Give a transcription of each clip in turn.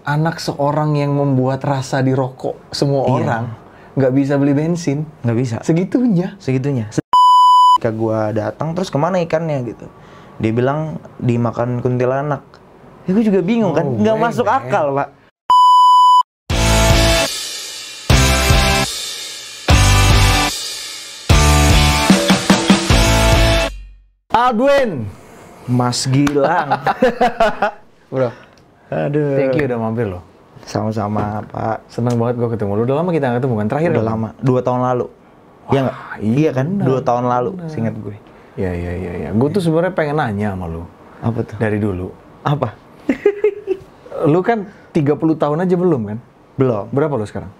anak seorang yang membuat rasa di rokok semua orang nggak bisa beli bensin. Nggak bisa. Segitunya. Ketika gua datang, terus kemana ikannya gitu? Dia bilang dimakan kuntilanak. Ya gue juga bingung kan, nggak masuk akal, Pak. Aldwin, Mas Gilang. bro. Aduh. Thank you udah mampir loh. Sama-sama, Pak. Senang banget gue ketemu lu. Udah lama kita nggak ketemu kan? Terakhir Udah lama, 2 tahun lalu. Iya nggak? Iya kan, 2 tahun lalu, seingat gue. Iya. Gue tuh sebenarnya pengen nanya sama lu. Apa tuh? Dari dulu. Apa? Lu kan 30 tahun aja belum kan? Belum. Berapa lu sekarang?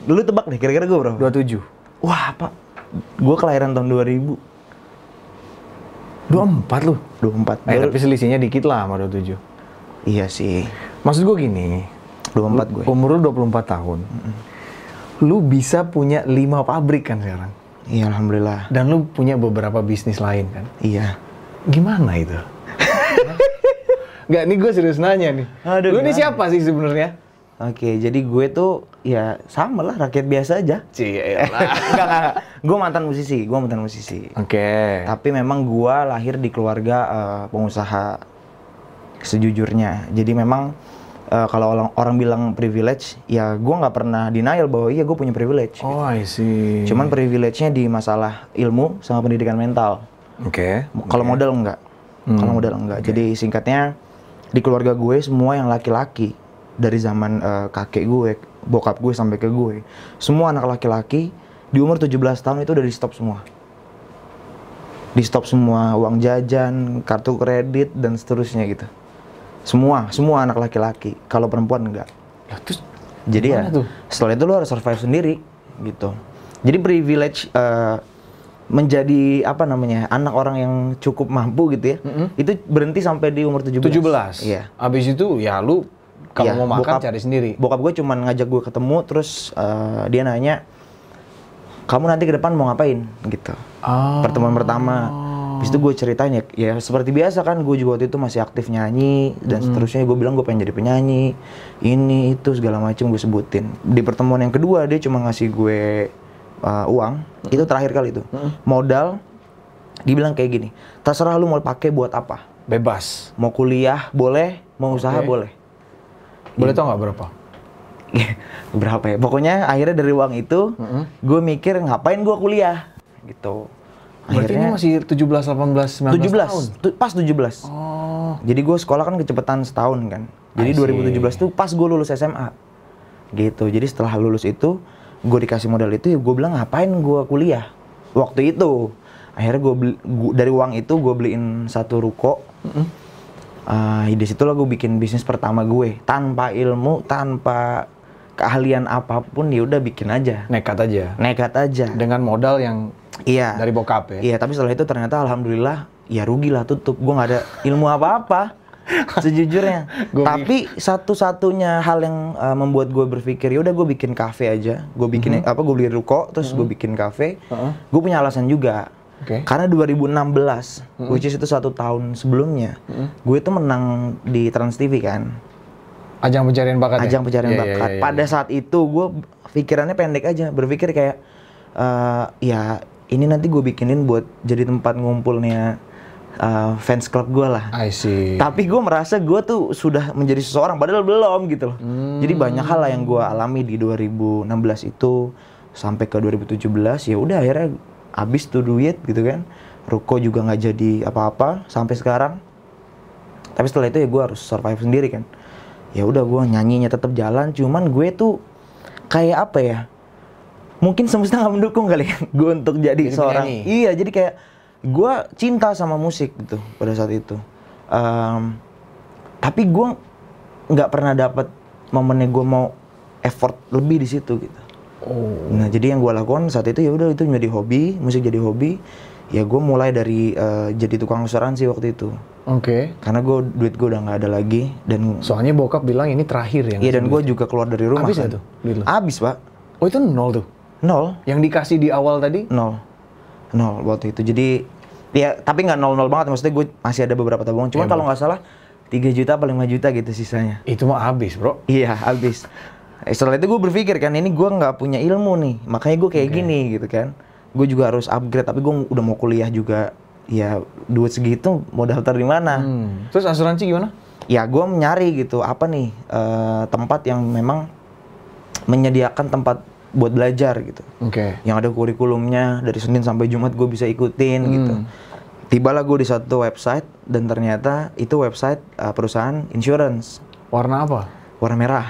Lu tebak deh, kira-kira gue berapa? 27. Wah, Pak. Gue kelahiran tahun 2000. 24 lu? 24. Tapi selisihnya dikit lah sama 27. Iya sih. Maksud gue gini. 24 gue. Umur lu 24 tahun. Lu bisa punya 5 pabrik kan sekarang? Iya, alhamdulillah. Dan lu punya beberapa bisnis lain kan? Iya. Gimana itu? Nggak, nih gue serius nanya nih. Aduh, lu ini siapa sih sebenarnya? Oke, jadi gue tuh ya sama lah, rakyat biasa aja. Enggak. Gue mantan musisi. Oke. Tapi memang gue lahir di keluarga pengusaha sejujurnya. Jadi memang kalau orang bilang privilege, ya gue nggak pernah denial bahwa iya gue punya privilege. Oh, I see. Cuman privilege-nya di masalah ilmu sama pendidikan mental. Oke. Kalau modal enggak. Jadi singkatnya, di keluarga gue semua yang laki-laki, dari zaman kakek gue, bokap gue sampai ke gue, semua anak laki-laki di umur 17 tahun itu udah di stop semua. Di stop semua uang jajan, kartu kredit, dan seterusnya gitu. Semua anak laki-laki. Kalau perempuan enggak. Ya, terus jadi ya, tuh? setelah itu lo harus survive sendiri gitu. Jadi privilege menjadi anak orang yang cukup mampu gitu ya. Itu berhenti sampai di umur 17. 17? Iya. Abis itu ya lu kalau mau makan cari sendiri. Bokap gue cuman ngajak gue ketemu, terus dia nanya, kamu nanti ke depan mau ngapain gitu. Pertemuan pertama. Habis itu gue ceritain ya seperti biasa kan, gue juga waktu itu masih aktif nyanyi dan seterusnya. Gue bilang gue pengen jadi penyanyi, ini itu segala macam gue sebutin. Di pertemuan yang kedua dia cuma ngasih gue uang, itu terakhir kali itu. Modal, dibilang kayak gini, terserah lu mau pakai buat apa. Bebas. Mau kuliah boleh, mau usaha boleh. Boleh tau nggak berapa? Berapa ya? Pokoknya akhirnya dari uang itu, gue mikir ngapain gue kuliah gitu. Berarti ini masih 17, 18, 19 tahun? Pas 17. Oh. Jadi gue sekolah kan kecepatan setahun kan. Jadi 2017 tuh pas gue lulus SMA. Gitu. Jadi setelah lulus itu, gue dikasih modal itu, ya gue bilang ngapain gue kuliah. Waktu itu. Akhirnya dari uang itu gue beliin 1 ruko. Di situlah gue bikin bisnis pertama gue. Tanpa ilmu, tanpa keahlian apapun, ya udah bikin aja. Nekat aja. Dengan modal yang dari bokap ya? Iya, tapi setelah itu ternyata alhamdulillah ya rugi lah, tutup. Gue nggak ada ilmu apa-apa sejujurnya. Tapi satu-satunya hal yang membuat gue berpikir, ya udah gue bikin kafe aja. Gue bikin gue beli ruko, terus gue bikin kafe. Gue punya alasan juga. Karena 2016, which is itu 1 tahun sebelumnya, gue itu menang di Trans TV kan. Ajang pencarian bakat. Bakat. Pada saat itu gue pikirannya pendek aja, berpikir kayak ya ini nanti gue bikinin buat jadi tempat ngumpulnya fans club gue lah. I see. Tapi gue merasa gue tuh sudah menjadi seseorang, padahal belum gitu loh. Jadi banyak hal lah yang gue alami di 2016 itu sampai ke 2017. Ya udah akhirnya habis tuh duit gitu kan. Ruko juga nggak jadi apa-apa sampai sekarang. Tapi setelah itu ya gue harus survive sendiri kan. Ya udah gue nyanyinya tetap jalan. Cuman gue tuh kayak apa ya? Mungkin semesta nggak mendukung kali ya gue untuk jadi seorang penyanyi. Iya, jadi kayak gue cinta sama musik gitu pada saat itu. Tapi gue nggak pernah dapat momennya gue mau effort lebih di situ gitu. Nah, jadi yang gue lakukan saat itu ya udah itu menjadi hobi, musik jadi hobi. Ya gue mulai dari jadi tukang asuransi waktu itu. Karena duit gue udah nggak ada lagi, dan soalnya bokap bilang ini terakhir ya. Iya, dan gue juga keluar dari rumah. Habis kan? Habis, Pak. Oh, itu 0 tuh? 0. Yang dikasih di awal tadi? 0 waktu itu. Jadi ya tapi nggak 0 banget, maksudnya gue masih ada beberapa tabungan. Cuman kalau nggak salah 3 juta apa 5 juta gitu sisanya. Itu mah habis, bro. Iya, habis. Setelah itu gue berpikir kan, ini gue nggak punya ilmu nih, makanya gue kayak gini gitu kan. Gue juga harus upgrade, tapi gue udah mau kuliah juga. Ya duit segitu mau daftar di mana? Terus asuransi gimana? Ya gue nyari gitu, apa nih tempat yang memang menyediakan tempat buat belajar gitu. Yang ada kurikulumnya dari Senin sampai Jumat gue bisa ikutin gitu. Tibalah gue di satu website dan ternyata itu website perusahaan insurance. Warna apa? Warna merah.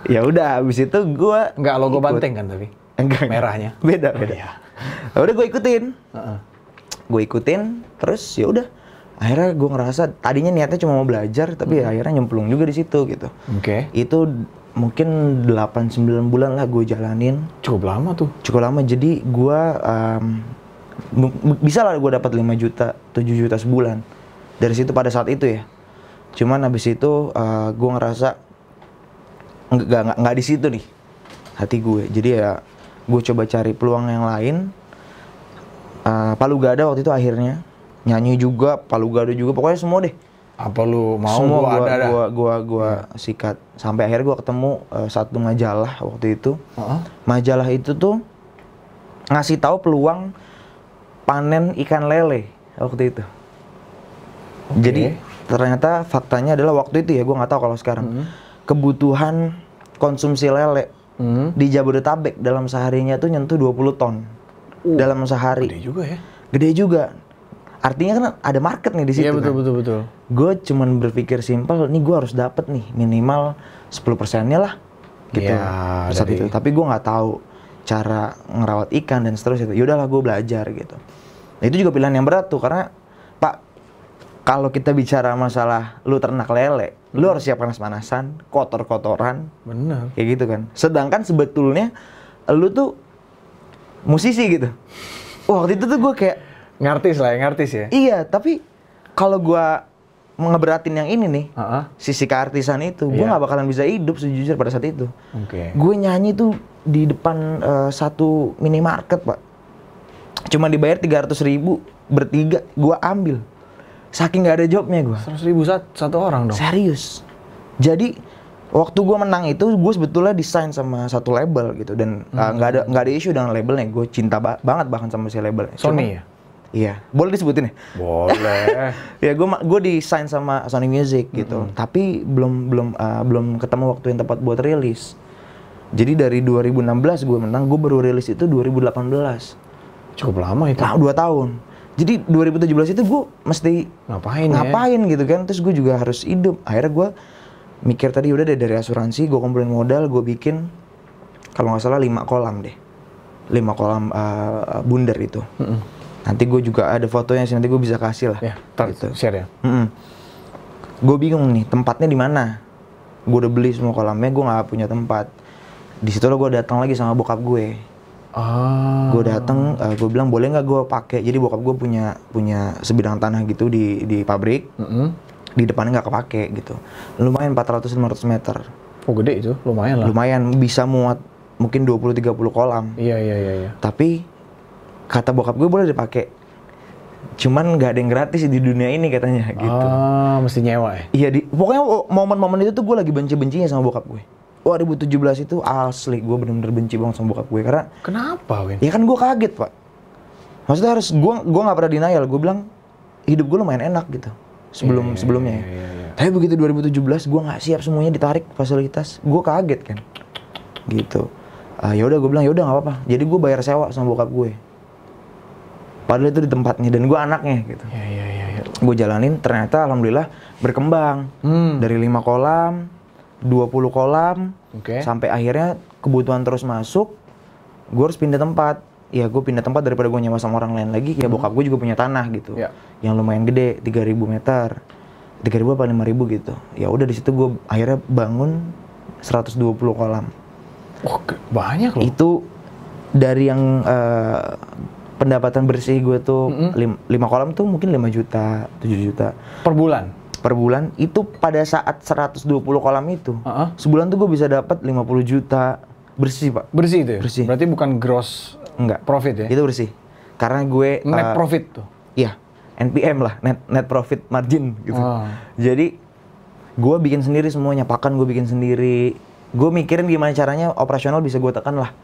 Ya udah, abis itu gue nggak logo Banteng kan tapi? Enggak. Merahnya. Beda. Iya. Udah gue ikutin. Gue ikutin, terus ya udah. Akhirnya gue ngerasa tadinya niatnya cuma mau belajar, tapi akhirnya nyemplung juga di situ gitu. Itu mungkin 8-9 bulan lah gue jalanin. Cukup lama tuh. Cukup lama. Jadi gue bisa lah gue dapat 5 juta, 7 juta sebulan dari situ pada saat itu ya. Cuman habis itu gue ngerasa nggak di situ nih hati gue. Jadi ya gue coba cari peluang yang lain. Palu Gada waktu itu akhirnya nyanyi juga, Palu Gada juga, pokoknya semua deh. Apa lu mau? Semua gua sikat. Sampai akhirnya gua ketemu satu majalah waktu itu. Majalah itu tuh ngasih tahu peluang panen ikan lele waktu itu. Jadi ternyata faktanya adalah waktu itu ya, gua nggak tahu kalau sekarang. Kebutuhan konsumsi lele di Jabodetabek dalam seharinya tuh nyentuh 20 ton dalam sehari. Gede juga ya? Gede juga. Artinya kan ada market nih di situ. Iya betul. Gue cuman berpikir simpel, nih gue harus dapat nih minimal 10%-nya lah gitu. Iya, saat itu. Tapi gue nggak tahu cara ngerawat ikan dan seterusnya. Yaudahlah gue belajar gitu. Nah, itu juga pilihan yang berat tuh karena Pak, kalau kita bicara masalah lu ternak lele, lu harus siap panas-panasan, kotor-kotoran. Bener. Kayak gitu kan. Sedangkan sebetulnya lu tuh musisi gitu. Waktu itu tuh gue kayak ngartis ya. Iya, tapi kalau gue ngeberatin yang ini nih, sisi keartisan itu, gue nggak bakalan bisa hidup sejujurnya pada saat itu. Gue nyanyi tuh di depan satu minimarket, Pak. Cuma dibayar 300.000 bertiga, gue ambil. Saking nggak ada jobnya gue. 100.000 satu orang dong? Serius. Jadi waktu gue menang itu, gue sebetulnya desain sama satu label gitu dan nggak ada isu dengan labelnya. Gue cinta banget bahkan sama si labelnya. Sony ya? Iya, boleh disebutin ya? Boleh. Ya gue desain sama Sony Music gitu, tapi belum ketemu waktu yang tepat buat rilis. Jadi dari 2016 gue menang, gue baru rilis itu 2018. Cukup lama itu. Nah, 2 tahun. Jadi 2017 itu gue mesti ngapain gitu kan, terus gue juga harus hidup. Akhirnya gue mikir tadi udah deh dari asuransi, gue kumpulin modal, gue bikin kalau nggak salah 5 kolam deh. 5 kolam bundar itu. Nanti gue juga ada fotonya sih, nanti gue bisa kasih lah. Ya, gitu. Share ya. Gue bingung nih, tempatnya di mana? Gue udah beli semua kolamnya, gue nggak punya tempat. Di situ lo gue datang lagi sama bokap gue. Gue datang, gue bilang boleh nggak gue pakai. Jadi bokap gue punya sebidang tanah gitu di pabrik. Di depannya nggak kepake gitu. Lumayan 400-500 meter. Oh gede itu, lumayan lah. Lumayan, bisa muat mungkin 20-30 kolam. Iya. Tapi kata bokap gue boleh dipakai, cuman nggak ada yang gratis di dunia ini katanya gitu. Mesti nyewa ya? Iya, pokoknya momen-momen itu tuh gue lagi benci-bencinya sama bokap gue. 2017 itu asli gue bener-bener benci banget sama bokap gue karena. Kenapa, Win? Ya kan gue kaget, Pak. Maksudnya harus gue nggak pernah denial, gue bilang hidup gue lumayan enak gitu sebelumnya. Iya. Tapi begitu 2017 gue nggak siap, semuanya ditarik fasilitas, gue kaget kan, gitu. Ya udah gue bilang ya udah nggak apa-apa. Jadi gue bayar sewa sama bokap gue. Padahal itu di tempatnya dan gue anaknya gitu. Iya. Gue jalanin, ternyata alhamdulillah berkembang. Dari 5 kolam, 20 kolam, sampai akhirnya kebutuhan terus masuk. Gue harus pindah tempat. Ya gue pindah tempat daripada gue nyewa sama orang lain lagi. Ya bokap gue juga punya tanah gitu. Yang lumayan gede, 3.000 meter. 3.000 apa 5.000 gitu. Ya udah di situ gue akhirnya bangun 120 kolam. Wah, banyak loh. Itu dari yang pendapatan bersih gue tuh 5 kolam tuh mungkin 5 juta, 7 juta per bulan. Per bulan itu pada saat 120 kolam itu. Sebulan tuh gue bisa dapat 50 juta bersih, Pak. Bersih itu ya? Bersih. Berarti bukan gross enggak profit ya? Itu bersih. Karena gue net profit tuh. Iya. NPM lah, net profit margin gitu. Oh. Jadi gue bikin sendiri semuanya, pakan gue bikin sendiri. Gue mikirin gimana caranya operasional bisa gue tekan lah.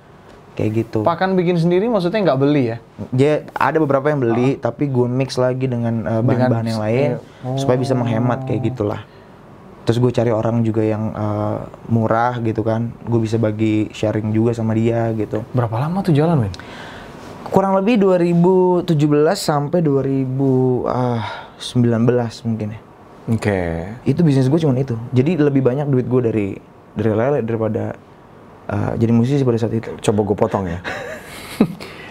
Kayak gitu. Pakan bikin sendiri maksudnya nggak beli ya? Dia ada beberapa yang beli, tapi gue mix lagi dengan bahan-bahan yang lain supaya bisa menghemat kayak gitulah. Terus gue cari orang juga yang murah gitu kan, gue bisa bagi sharing juga sama dia gitu. Berapa lama tuh jalan, Win? Kurang lebih 2017 sampai 2019 mungkin ya. Oke. Itu bisnis gue cuma itu. Jadi lebih banyak duit gue dari lele daripada jadi musisi pada saat itu. Coba gue potong ya.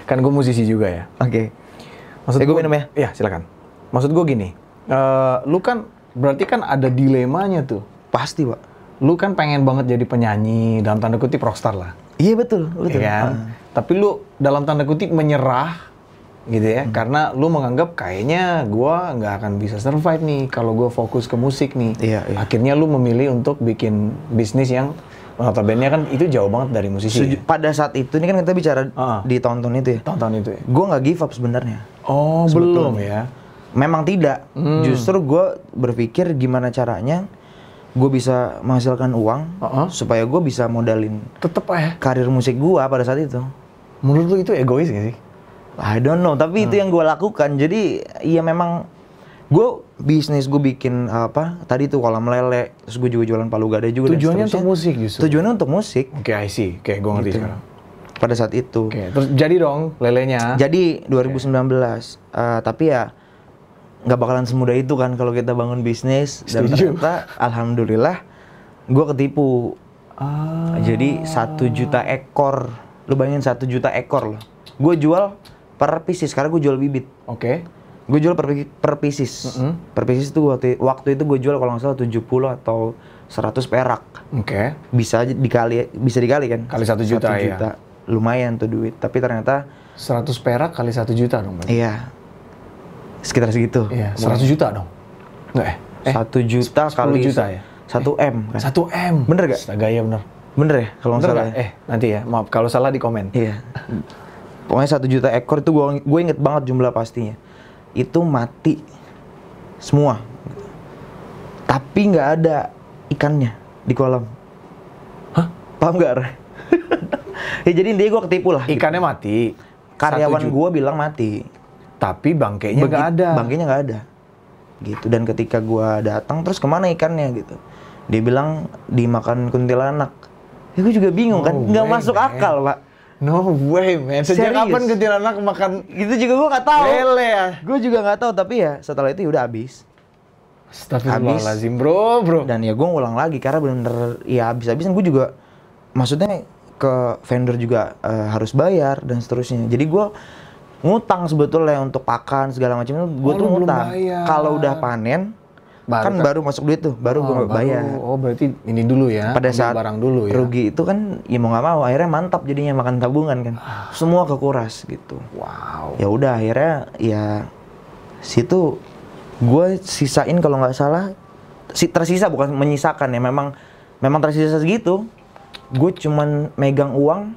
Kan gue musisi juga ya. Oke. Maksud gue minum ya? Iya, silakan. Maksud gue gini, lu kan berarti kan ada dilemanya tuh. Pasti, Pak. Lu kan pengen banget jadi penyanyi, dalam tanda kutip rockstar lah. Iya betul. Iya kan? Tapi lu dalam tanda kutip menyerah gitu ya, karena lu menganggap kayaknya gua nggak akan bisa survive nih kalau gua fokus ke musik nih. Iya. Akhirnya lu memilih untuk bikin bisnis yang notabene kan itu jauh banget dari musisi. Pada saat itu, ini kan kita bicara di tahun-tahun itu ya. Tahun-tahun itu ya. Gue nggak give up sebenarnya. Oh, belum ya. Memang tidak. Justru gue berpikir gimana caranya gue bisa menghasilkan uang supaya gue bisa modalin Tetep ya. karir musik gue pada saat itu. Menurut lu itu egois gak sih? I don't know, tapi itu yang gue lakukan. Jadi ya memang gue bisnis gue bikin tadi tuh kolam lele, terus gue juga jualan palu gada juga. Tujuannya untuk musik justru. Tujuannya untuk musik. Oke, I see. Oke, gue ngerti Gitu. sekarang. Pada saat itu. Oke, terus jadi dong lelenya. Jadi 2019, tapi ya nggak bakalan semudah itu kan kalau kita bangun bisnis. Dan ternyata alhamdulillah gue ketipu. Jadi 1 juta ekor, lu bayangin 1 juta ekor loh. Gue jual per pieces, karena gue jual bibit. Oke. Gue jual per pieces. Per pieces itu waktu itu gue jual kalau nggak salah 70 atau 100 perak. Oke. Bisa dikali kan? Kali 1 juta, 1 juta. Lumayan tuh duit, tapi ternyata 100 perak kali 1 juta dong. Berarti. iya. Sekitar segitu. Iya, 100 juta dong. Enggak 1 juta 10 kali juta ya? 1 M kan? 1 M. Bener gak? Astaga, ya bener. Bener ya kalau nggak Bener salah. nggak? Nanti ya, maaf kalau salah di komen. Iya. Pokoknya 1 juta ekor itu gue inget banget jumlah pastinya. Itu mati semua. Tapi nggak ada ikannya di kolam. Hah? Paham nggak? Ya jadi dia gue ketipu lah. Ikannya mati. Karyawan gue bilang mati. Tapi bangkainya nggak ada. Bangkainya nggak ada. Gitu. Dan ketika gue datang, terus kemana ikannya gitu? Dia bilang dimakan kuntilanak. Ya gue juga bingung kan, nggak masuk akal, Pak. No way, man. Sejak Serius? kapan kuntilanak makan Gitu juga gue nggak tahu. lele ya? Gue juga nggak tahu, tapi ya setelah itu udah habis. Astagfirullahaladzim, bro. Dan ya gue ngulang lagi karena bener-bener ya habis-habisan. Gue juga maksudnya ke vendor juga harus bayar dan seterusnya. Jadi gue ngutang sebetulnya untuk pakan segala macam itu. Gue tuh ngutang. Kalau udah panen baru masuk duit tuh, baru gue bayar. Oh, berarti ini dulu ya. Pada saat barang dulu ya. rugi itu kan ya mau nggak mau akhirnya mantap jadinya makan tabungan kan. Semua kekuras gitu. Wow. Ya udah akhirnya ya situ gue sisain kalau nggak salah tersisa, bukan menyisakan ya, memang tersisa segitu. Gue cuman megang uang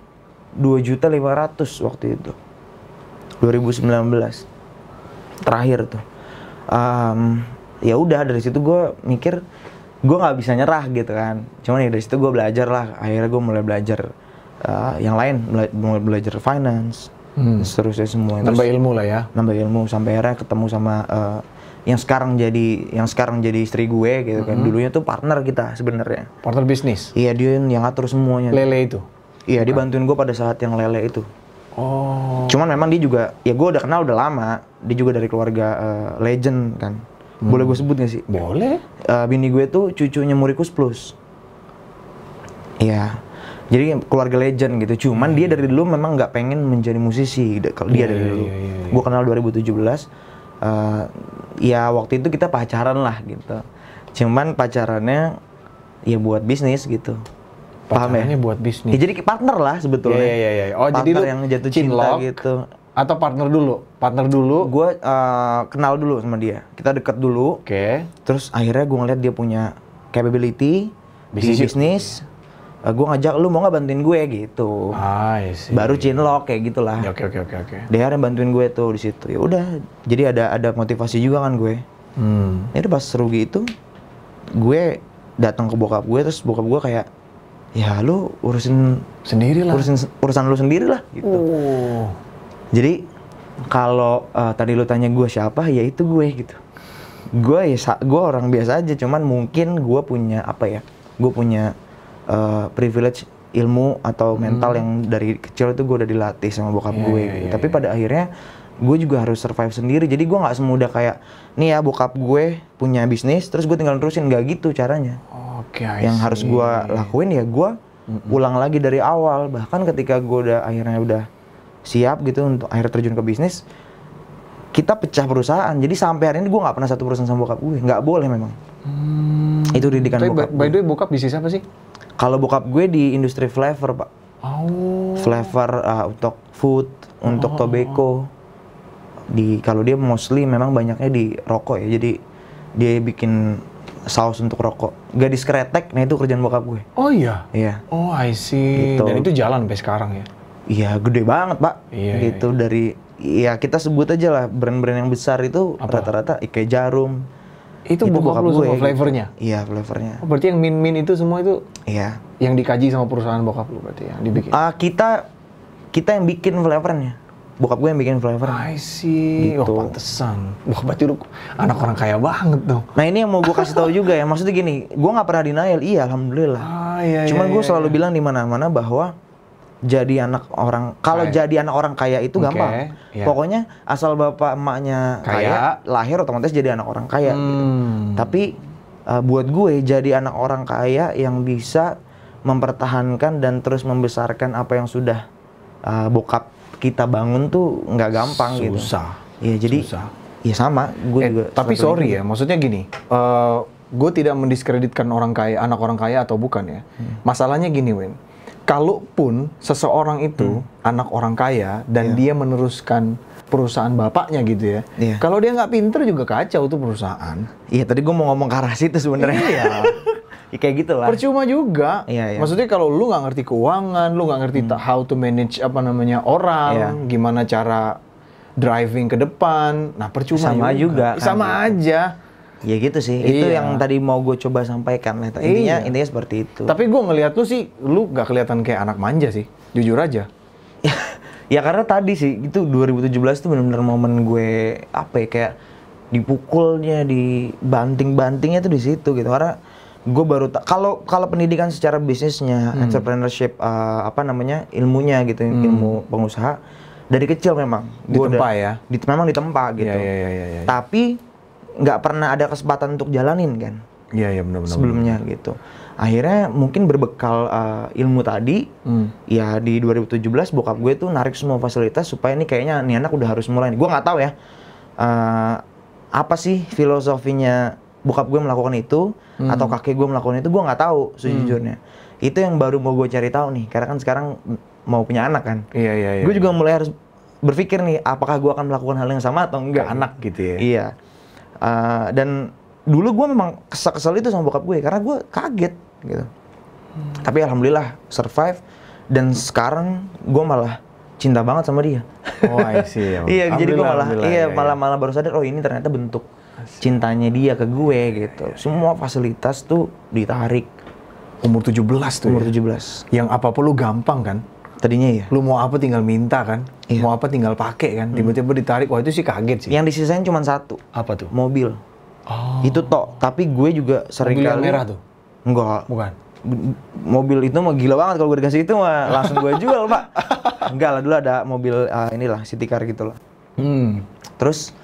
2.500.000 waktu itu 2019 terakhir tuh. Ya udah dari situ gue mikir gue nggak bisa nyerah gitu kan. Cuman ya dari situ gue belajar lah. Akhirnya gue mulai belajar yang lain, mulai belajar finance, seterusnya semua. Nambah ilmu lah ya. Nambah ilmu sampai akhirnya ketemu sama yang sekarang jadi istri gue gitu kan. Dulunya tuh partner kita sebenarnya. Partner bisnis. Iya, dia yang ngatur semuanya. Lele itu. Iya, dia bantuin gue pada saat yang lele itu. Oh. Cuman memang dia juga, ya gue udah kenal udah lama. Dia juga dari keluarga legend kan. Boleh gue sebut gak sih? Boleh. Bini gue tuh cucunya Murikus Plus. Iya. Jadi keluarga legend gitu. Cuman dia dari dulu memang nggak pengen menjadi musisi. Kalau dia dari dulu. Gue kenal 2017. Ya waktu itu kita pacaran lah gitu. Cuman pacarannya ya buat bisnis gitu. Paham ya? Buat bisnis. Ya jadi partner lah sebetulnya. Iya. Oh, partner jadi lu yang jatuh cinta gitu. Atau partner dulu? Partner dulu. Gue kenal dulu sama dia. Kita deket dulu. Oke. Terus akhirnya gue ngeliat dia punya capability di bisnis. gue ngajak lu mau nggak bantuin gue gitu. Iya sih. Baru cinlok kayak gitulah. Ya, oke. Dia akhirnya bantuin gue tuh di situ. Ya udah, jadi ada motivasi juga kan gue. Ya udah pas rugi itu gue datang ke bokap gue, terus bokap gue kayak, ya lu urusin Sendiri lah. urusan lu sendiri lah gitu. Jadi kalau tadi lu tanya gue siapa, ya itu gue gitu. Gue orang biasa aja, cuman mungkin gue punya apa ya? Gue punya privilege ilmu atau mental yang dari kecil itu gue udah dilatih sama bokap gue gitu. Tapi pada akhirnya gue juga harus survive sendiri. Jadi gue nggak semudah kayak nih ya bokap gue punya bisnis terus gue tinggal terusin, nggak gitu caranya. Yang harus gue lakuin ya gue ulang lagi dari awal. Bahkan ketika gue akhirnya udah siap gitu untuk akhirnya terjun ke bisnis, kita pecah perusahaan. Jadi sampai hari ini gue nggak pernah satu perusahaan sama bokap gue, nggak boleh memang. Itu didikan bokap. By the way, bokap bisnis apa sih? Kalau bokap gue di industri flavor, Pak. Flavor untuk food, untuk tobacco. Kalau dia mostly memang banyaknya di rokok ya. Jadi dia bikin saus untuk rokok. Gadis kretek, nah itu kerjaan bokap gue. Oh iya? Iya. Oh, I see. Gitu. Dan itu jalan sampai sekarang ya? Iya, gede banget, Pak. Gitu. Dari ya kita sebut aja lah brand-brand yang besar itu rata-rata kayak Jarum. Itu bokap lu sama flavornya? Gitu. Iya, flavornya. Oh, berarti yang min itu semua itu? Iya. Yang dikaji sama perusahaan bokap lu berarti yang dibikin? Kita yang bikin flavornya. Bokap gue yang bikin flavornya. I see. Gitu. Oh, pantesan. Wah, berarti lu anak orang kaya banget dong. Nah, ini yang mau gue kasih tahu juga ya. Maksudnya gini, gue nggak pernah denial. Iya, alhamdulillah. Cuman gue selalu bilang di mana-mana bahwa jadi anak orang, kalau jadi anak orang kaya itu gampang. Pokoknya asal bapak emaknya kaya, lahir otomatis jadi anak orang kaya. Gitu. Tapi buat gue jadi anak orang kaya yang bisa mempertahankan dan terus membesarkan apa yang sudah bokap kita bangun tuh nggak gampang gitu. Susah. Iya, jadi ya sama. Gue juga. Tapi sorry ya, maksudnya gini. Gue tidak mendiskreditkan orang kaya, anak orang kaya atau bukan ya. Masalahnya gini, Win. Kalaupun seseorang itu anak orang kaya dan dia meneruskan perusahaan bapaknya gitu ya, kalau dia nggak pinter juga kacau tuh perusahaan. Iya, tadi gue mau ngomong ke arah situ sebenarnya. Iya. Ya, kayak gitu lah. Percuma juga. Iya. Maksudnya kalau lu nggak ngerti keuangan, lu nggak ngerti how to manage orang, gimana cara driving ke depan, nah percuma sama juga. Sama aja. Ya gitu sih, itu yang tadi mau gue coba sampaikan lah. Intinya seperti itu. Tapi gue ngelihat lu sih, lu gak kelihatan kayak anak manja sih, jujur aja. Ya karena tadi sih, itu 2017 tuh benar-benar momen gue, apa ya, kayak dipukulnya, dibanting-bantingnya tuh di situ gitu. Karena gue baru kalau pendidikan secara bisnisnya, entrepreneurship, ilmunya gitu, ilmu pengusaha, dari kecil memang. Ditempa ya? Memang ditempa gitu. Iya. Tapi nggak pernah ada kesempatan untuk jalanin kan. Iya benar-benar. Sebelumnya gitu. Akhirnya mungkin berbekal ilmu tadi, ya di 2017 bokap gue tuh narik semua fasilitas supaya ini kayaknya nih anak udah harus mulai. Gue nggak tahu ya apa sih filosofinya bokap gue melakukan itu atau kakek gue melakukan itu, gue nggak tahu sejujurnya. Itu yang baru mau gue cari tahu nih, karena kan sekarang mau punya anak kan. Iya. Gue juga mulai harus berpikir nih, apakah gue akan melakukan hal yang sama atau enggak. Anak gitu ya. Iya. Dan dulu gue memang kesel itu sama bokap gue karena gue kaget gitu. Tapi alhamdulillah survive dan sekarang gue malah cinta banget sama dia. Oh, I see. Iya, jadi gue malah baru sadar, oh ini ternyata bentuk cintanya dia ke gue gitu. Semua fasilitas tuh ditarik. Umur 17 tuh. Umur ya? 17. Yang apa-apa lu gampang kan? Tadinya ya. Lu mau apa tinggal minta kan? Iya. Mau apa tinggal pakai kan? Tiba-tiba ditarik, wah itu sih kaget sih. Yang disisain cuma satu. Apa tuh? Mobil. Oh. Itu tok. Tapi gue juga sering mobil kali. Mobil merah tuh? Enggak. Bukan? Mobil itu mah gila banget, kalau gue dikasih itu mah langsung gue jual, Pak. Enggak lah, dulu ada mobil inilah city car gitu lah. Terus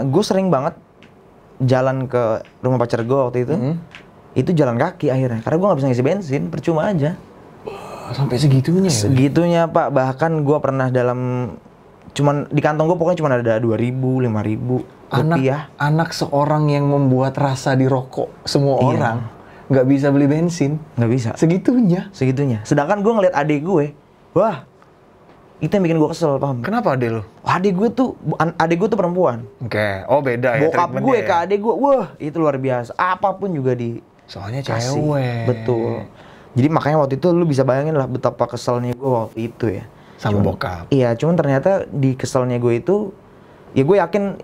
gue sering banget jalan ke rumah pacar gue waktu itu. Itu jalan kaki akhirnya, karena gue nggak bisa ngisi bensin, percuma aja. Sampai segitunya ya? Segitunya, Pak. Bahkan gue pernah cuman di kantong gue pokoknya cuma ada 2.000, 5.000 rupiah. Anak seorang yang membuat rasa di rokok semua orang nggak bisa beli bensin. Nggak bisa. Segitunya. Sedangkan gue ngeliat adik gue, wah, itu yang bikin gue kesel, paham? Kenapa adik lu? Adik gue tuh perempuan. Oke. Oh beda ya. Bokap gue ke adik gue, wah itu luar biasa. Apapun juga soalnya cewek. Betul. Jadi makanya waktu itu lu bisa bayangin lah betapa keselnya gue waktu itu ya. Sama bokap. Iya, cuman ternyata di keselnya gue itu, ya gue yakin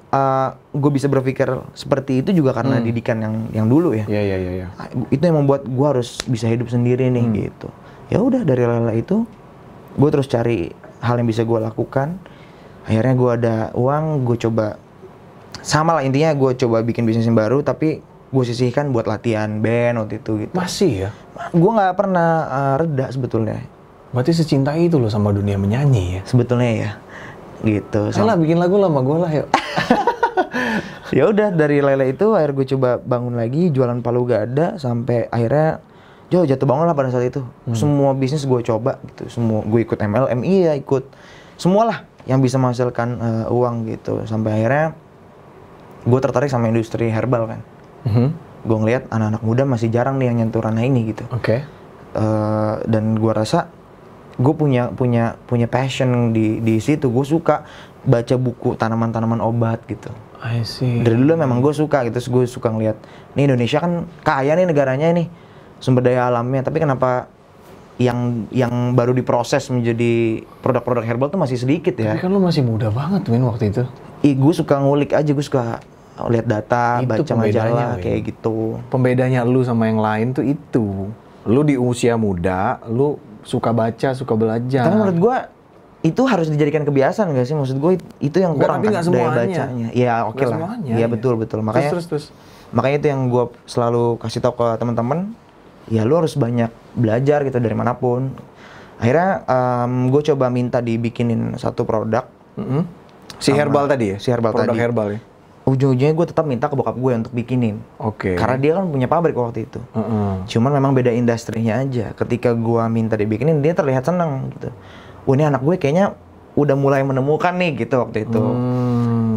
gue bisa berpikir seperti itu juga karena didikan yang dulu ya. Iya. Itu yang membuat gue harus bisa hidup sendiri nih gitu. Ya udah dari rela itu, gue terus cari hal yang bisa gue lakukan. Akhirnya gue ada uang, gue coba sama lah intinya gue coba bikin bisnis yang baru, tapi gue sisihkan buat latihan band waktu itu gitu. Masih ya? Gue nggak pernah reda sebetulnya. Berarti secinta itu lo sama dunia menyanyi ya? Sebetulnya ya, gitu. Salah bikin lagu lah sama gue lah yuk. Ya udah dari Lele itu akhirnya gue coba bangun lagi jualan palu gada sampai akhirnya jatuh bangun lah pada saat itu. Semua bisnis gue coba gitu, semua gue ikut MLM iya ikut, semualah yang bisa menghasilkan uang gitu. Sampai akhirnya gue tertarik sama industri herbal kan. Gue ngeliat anak-anak muda masih jarang nih yang nyentuh ranah ini gitu. Oke. Dan gue rasa gue punya passion di situ. Gue suka baca buku tanaman-tanaman obat gitu. I see. Dari dulu memang gue suka gitu. Terus gue suka ngeliat, nih Indonesia kan kaya nih negaranya nih sumber daya alamnya. Tapi kenapa yang baru diproses menjadi produk-produk herbal tuh masih sedikit ya? Tapi kan lu masih muda banget Win waktu itu. Gue suka ngulik aja, gue suka lihat data, Itu baca majalah Win. kayak gitu. Pembedanya lu sama yang lain tuh itu. Lu di usia muda, lu suka baca, suka belajar. Tapi menurut gue itu harus dijadikan kebiasaan gak sih? Maksud gue itu yang kurang tapi kan, nggak daya semuanya. bacanya. Ya oke Nggak lah. semuanya, Iya ya. betul. Makanya Terus. makanya itu yang gue selalu kasih tau ke teman-teman. Ya lu harus banyak belajar gitu dari manapun. Akhirnya gue coba minta dibikinin satu produk. Si herbal tadi ya? Si herbal Produk tadi. herbal ya? Ujung-ujungnya gue tetap minta ke bokap gue untuk bikinin. Oke. Karena dia kan punya pabrik waktu itu. Cuman memang beda industrinya aja. Ketika gue minta dibikinin, dia terlihat senang gitu. Wah ini anak gue kayaknya udah mulai menemukan nih gitu waktu itu.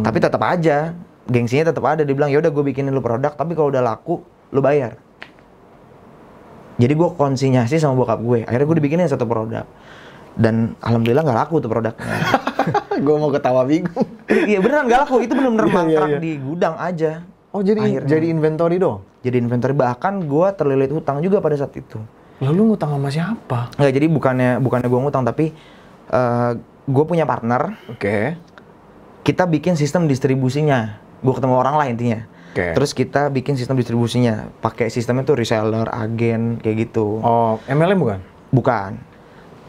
Tapi tetap aja, gengsinya tetap ada. Dia bilang, ya udah gue bikinin lu produk, tapi kalau udah laku, lu bayar. Jadi gue konsinyasi sama bokap gue. Akhirnya gue dibikinin satu produk. Dan alhamdulillah nggak laku tuh produknya. Gue mau ketawa bingung. Iya beneran nggak laku. Itu bener-bener Iya, mangkrak iya. di gudang aja. Oh jadi inventory dong? Jadi inventory, bahkan gue terlilit hutang juga pada saat itu. Lalu ngutang sama siapa? Nggak, jadi bukannya gue ngutang, tapi gue punya partner. Oke. Kita bikin sistem distribusinya. Gue ketemu orang lah intinya. Oke. Terus kita bikin sistem distribusinya. Pakai sistemnya tuh reseller, agen, kayak gitu. Oh, MLM bukan? Bukan.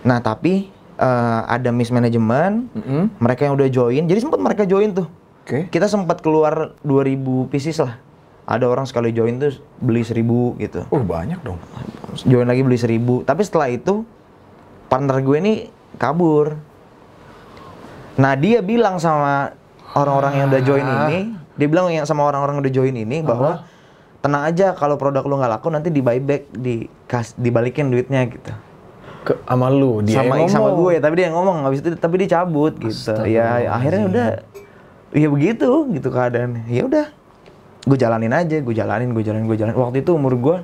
Nah tapi ada mismanagement. Mereka yang udah join. Jadi sempat mereka join tuh. Oke. Kita sempat keluar 2000 pieces lah. Ada orang sekali join tuh beli 1000 gitu. Oh banyak dong. Join lagi beli 1000. Tapi setelah itu partner gue ini kabur. Nah dia bilang sama orang-orang yang udah join ini, dia bilang yang sama orang-orang yang udah join ini bahwa tenang aja kalau produk lu nggak laku nanti di buyback, dibalikin duitnya gitu. Sama lu, dia yang ngomong. Sama gue, tapi dia yang ngomong, habis itu tapi dia cabut gitu. Ya akhirnya udah, ya begitu gitu keadaannya. Ya udah, gue jalanin aja, gue jalanin. Waktu itu umur gue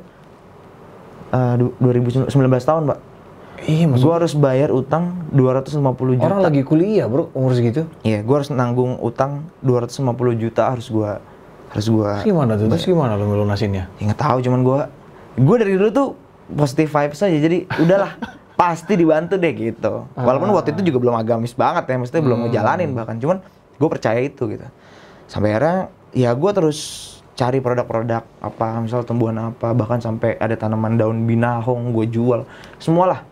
2019 tahun, Pak. Iya, Gue harus bayar utang 250 juta. Orang lagi kuliah bro, umur segitu. Iya, gue harus nanggung utang 250 juta harus gue. Gimana tuh? Terus gimana lu ngelunasinnya? Ya nggak tahu, cuman gue dari dulu tuh positive vibes aja, jadi udahlah pasti dibantu deh gitu. Walaupun waktu itu juga belum agamis banget ya, maksudnya belum ngejalanin bahkan, cuman gue percaya itu gitu. Sampai akhirnya ya gue terus cari produk-produk apa, misal tumbuhan apa, bahkan sampai ada tanaman daun binahong gue jual, semualah.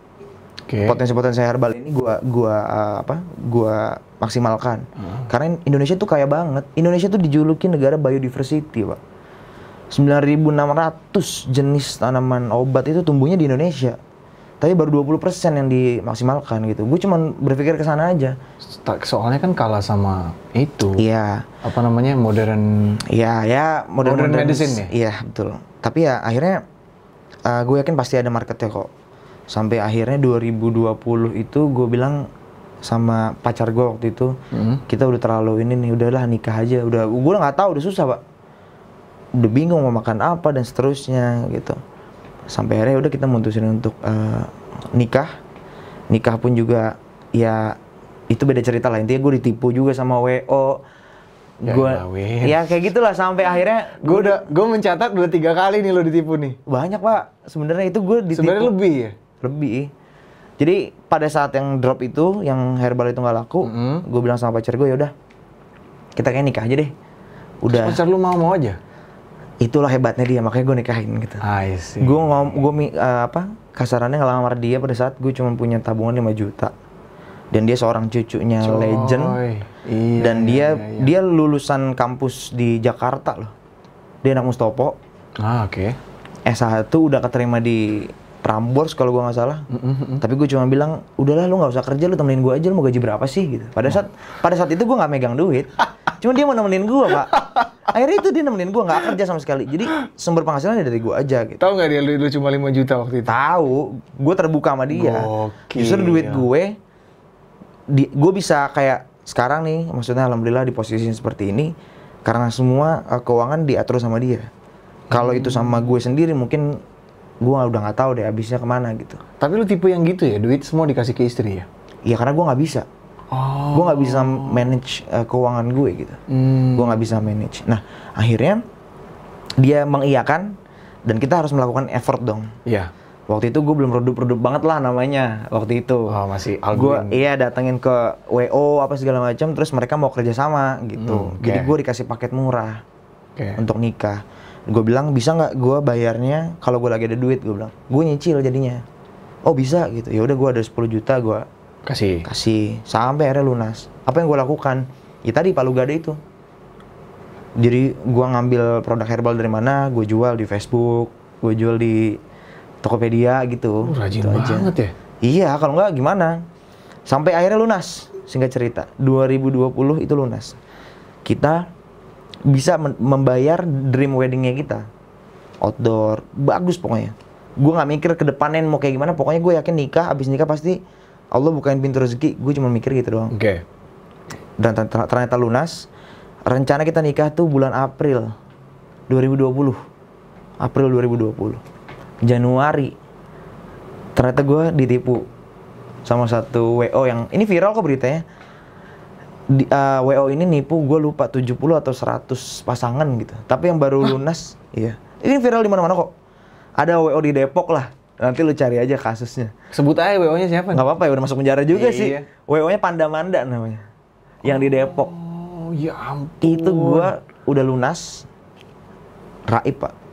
Potensi-potensi herbal ini gua maksimalkan. Karena Indonesia tuh kaya banget. Indonesia tuh dijuluki negara biodiversity, Pak. 9.600 jenis tanaman obat itu tumbuhnya di Indonesia. Tapi baru 20% yang dimaksimalkan gitu. Gue cuman berpikir ke sana aja. Soalnya kan kalah sama itu. Iya. Apa namanya? Modern. Iya, modern medicine ya? Iya, betul. Tapi ya akhirnya gue yakin pasti ada marketnya kok. Sampai akhirnya 2020 itu gue bilang sama pacar gue waktu itu, kita udah terlalu ini nih, udahlah nikah aja. Gue udah nggak tahu, udah susah Pak. Udah bingung mau makan apa dan seterusnya gitu. Sampai akhirnya udah kita mutusin untuk nikah. Nikah pun juga ya itu beda cerita lah. Intinya gue ditipu juga sama WO. Ya Gue elah, Win. ya kayak gitulah sampai akhirnya Gue mencatat udah 3 kali nih lo ditipu nih. banyak Pak. Sebenarnya itu gue ditipu. Sebenarnya lebih ya. Lebih. Jadi pada saat yang drop itu, yang herbal itu nggak laku, gue bilang sama pacar gue, ya udah kita kayak nikah aja deh. Udah. Pacar lu mau aja. Itulah hebatnya dia, makanya gue nikahin gitu. I see. Gue kasarannya ngelamar dia pada saat gue cuma punya tabungan 5 juta. Dan dia seorang cucunya legend. Iya, Dan dia lulusan kampus di Jakarta loh. Dia anak Mustopo. Oke. S1 udah keterima di Prambors kalau gue nggak salah. Tapi gue cuma bilang, udahlah lu nggak usah kerja, lu temenin gue aja, lu mau gaji berapa sih gitu. Pada saat itu gue nggak megang duit. Cuma dia mau nemenin gue, Pak. Akhirnya itu dia nemenin gue, nggak kerja sama sekali. Jadi sumber penghasilannya dari gue aja gitu. Tahu nggak dia lu cuma 5 juta waktu itu? Tahu, gue terbuka sama dia. Gokil. Justru duit gue bisa kayak sekarang nih, maksudnya alhamdulillah di posisi seperti ini karena semua keuangan diatur sama dia. Kalau itu sama gue sendiri mungkin gue udah nggak tahu deh habisnya kemana gitu. Tapi lu tipe yang gitu ya, duit semua dikasih ke istri ya? Iya karena gue nggak bisa. Gue nggak bisa manage keuangan gue gitu. Gue nggak bisa manage. Nah akhirnya dia mengiyakan dan kita harus melakukan effort dong. Iya. Waktu itu gue belum redup banget lah namanya waktu itu. Oh masih Gue Alvin. datengin ke WO apa segala macam, terus mereka mau kerja sama gitu. Jadi gue dikasih paket murah untuk nikah. Gue bilang bisa nggak gue bayarnya kalau gue lagi ada duit, gue bilang. Gue nyicil jadinya. Oh bisa gitu. Ya udah gue ada 10 juta gue kasih sampai akhirnya lunas. Apa yang gue lakukan? Ya tadi Palu Gada itu. Jadi gue ngambil produk herbal dari mana, gue jual di Facebook, gue jual di Tokopedia gitu. Rajin gitu banget ya? Iya, kalau nggak gimana? Sampai akhirnya lunas, singkat cerita. 2020 itu lunas. Kita bisa membayar dream weddingnya kita. Outdoor, bagus pokoknya. Gue nggak mikir ke depannya mau kayak gimana, pokoknya gue yakin nikah, abis nikah pasti Allah bukain pintu rezeki. Gue cuma mikir gitu doang. Dan ternyata lunas. Rencana kita nikah tuh bulan April 2020. April 2020. Januari ternyata gue ditipu sama satu WO yang ini viral kok beritanya. WO ini nipu gue lupa 70 atau 100 pasangan gitu. Tapi yang baru lunas, iya. Ini viral di mana-mana kok. Ada WO di Depok lah. Nanti lu cari aja kasusnya. Sebut aja WO-nya siapa? Nggak apa-apa ya, udah masuk penjara juga sih. Iya. WO-nya Pandamanda namanya. Yang di Depok. Oh ya ampun. Itu gue udah lunas. Raib Pak.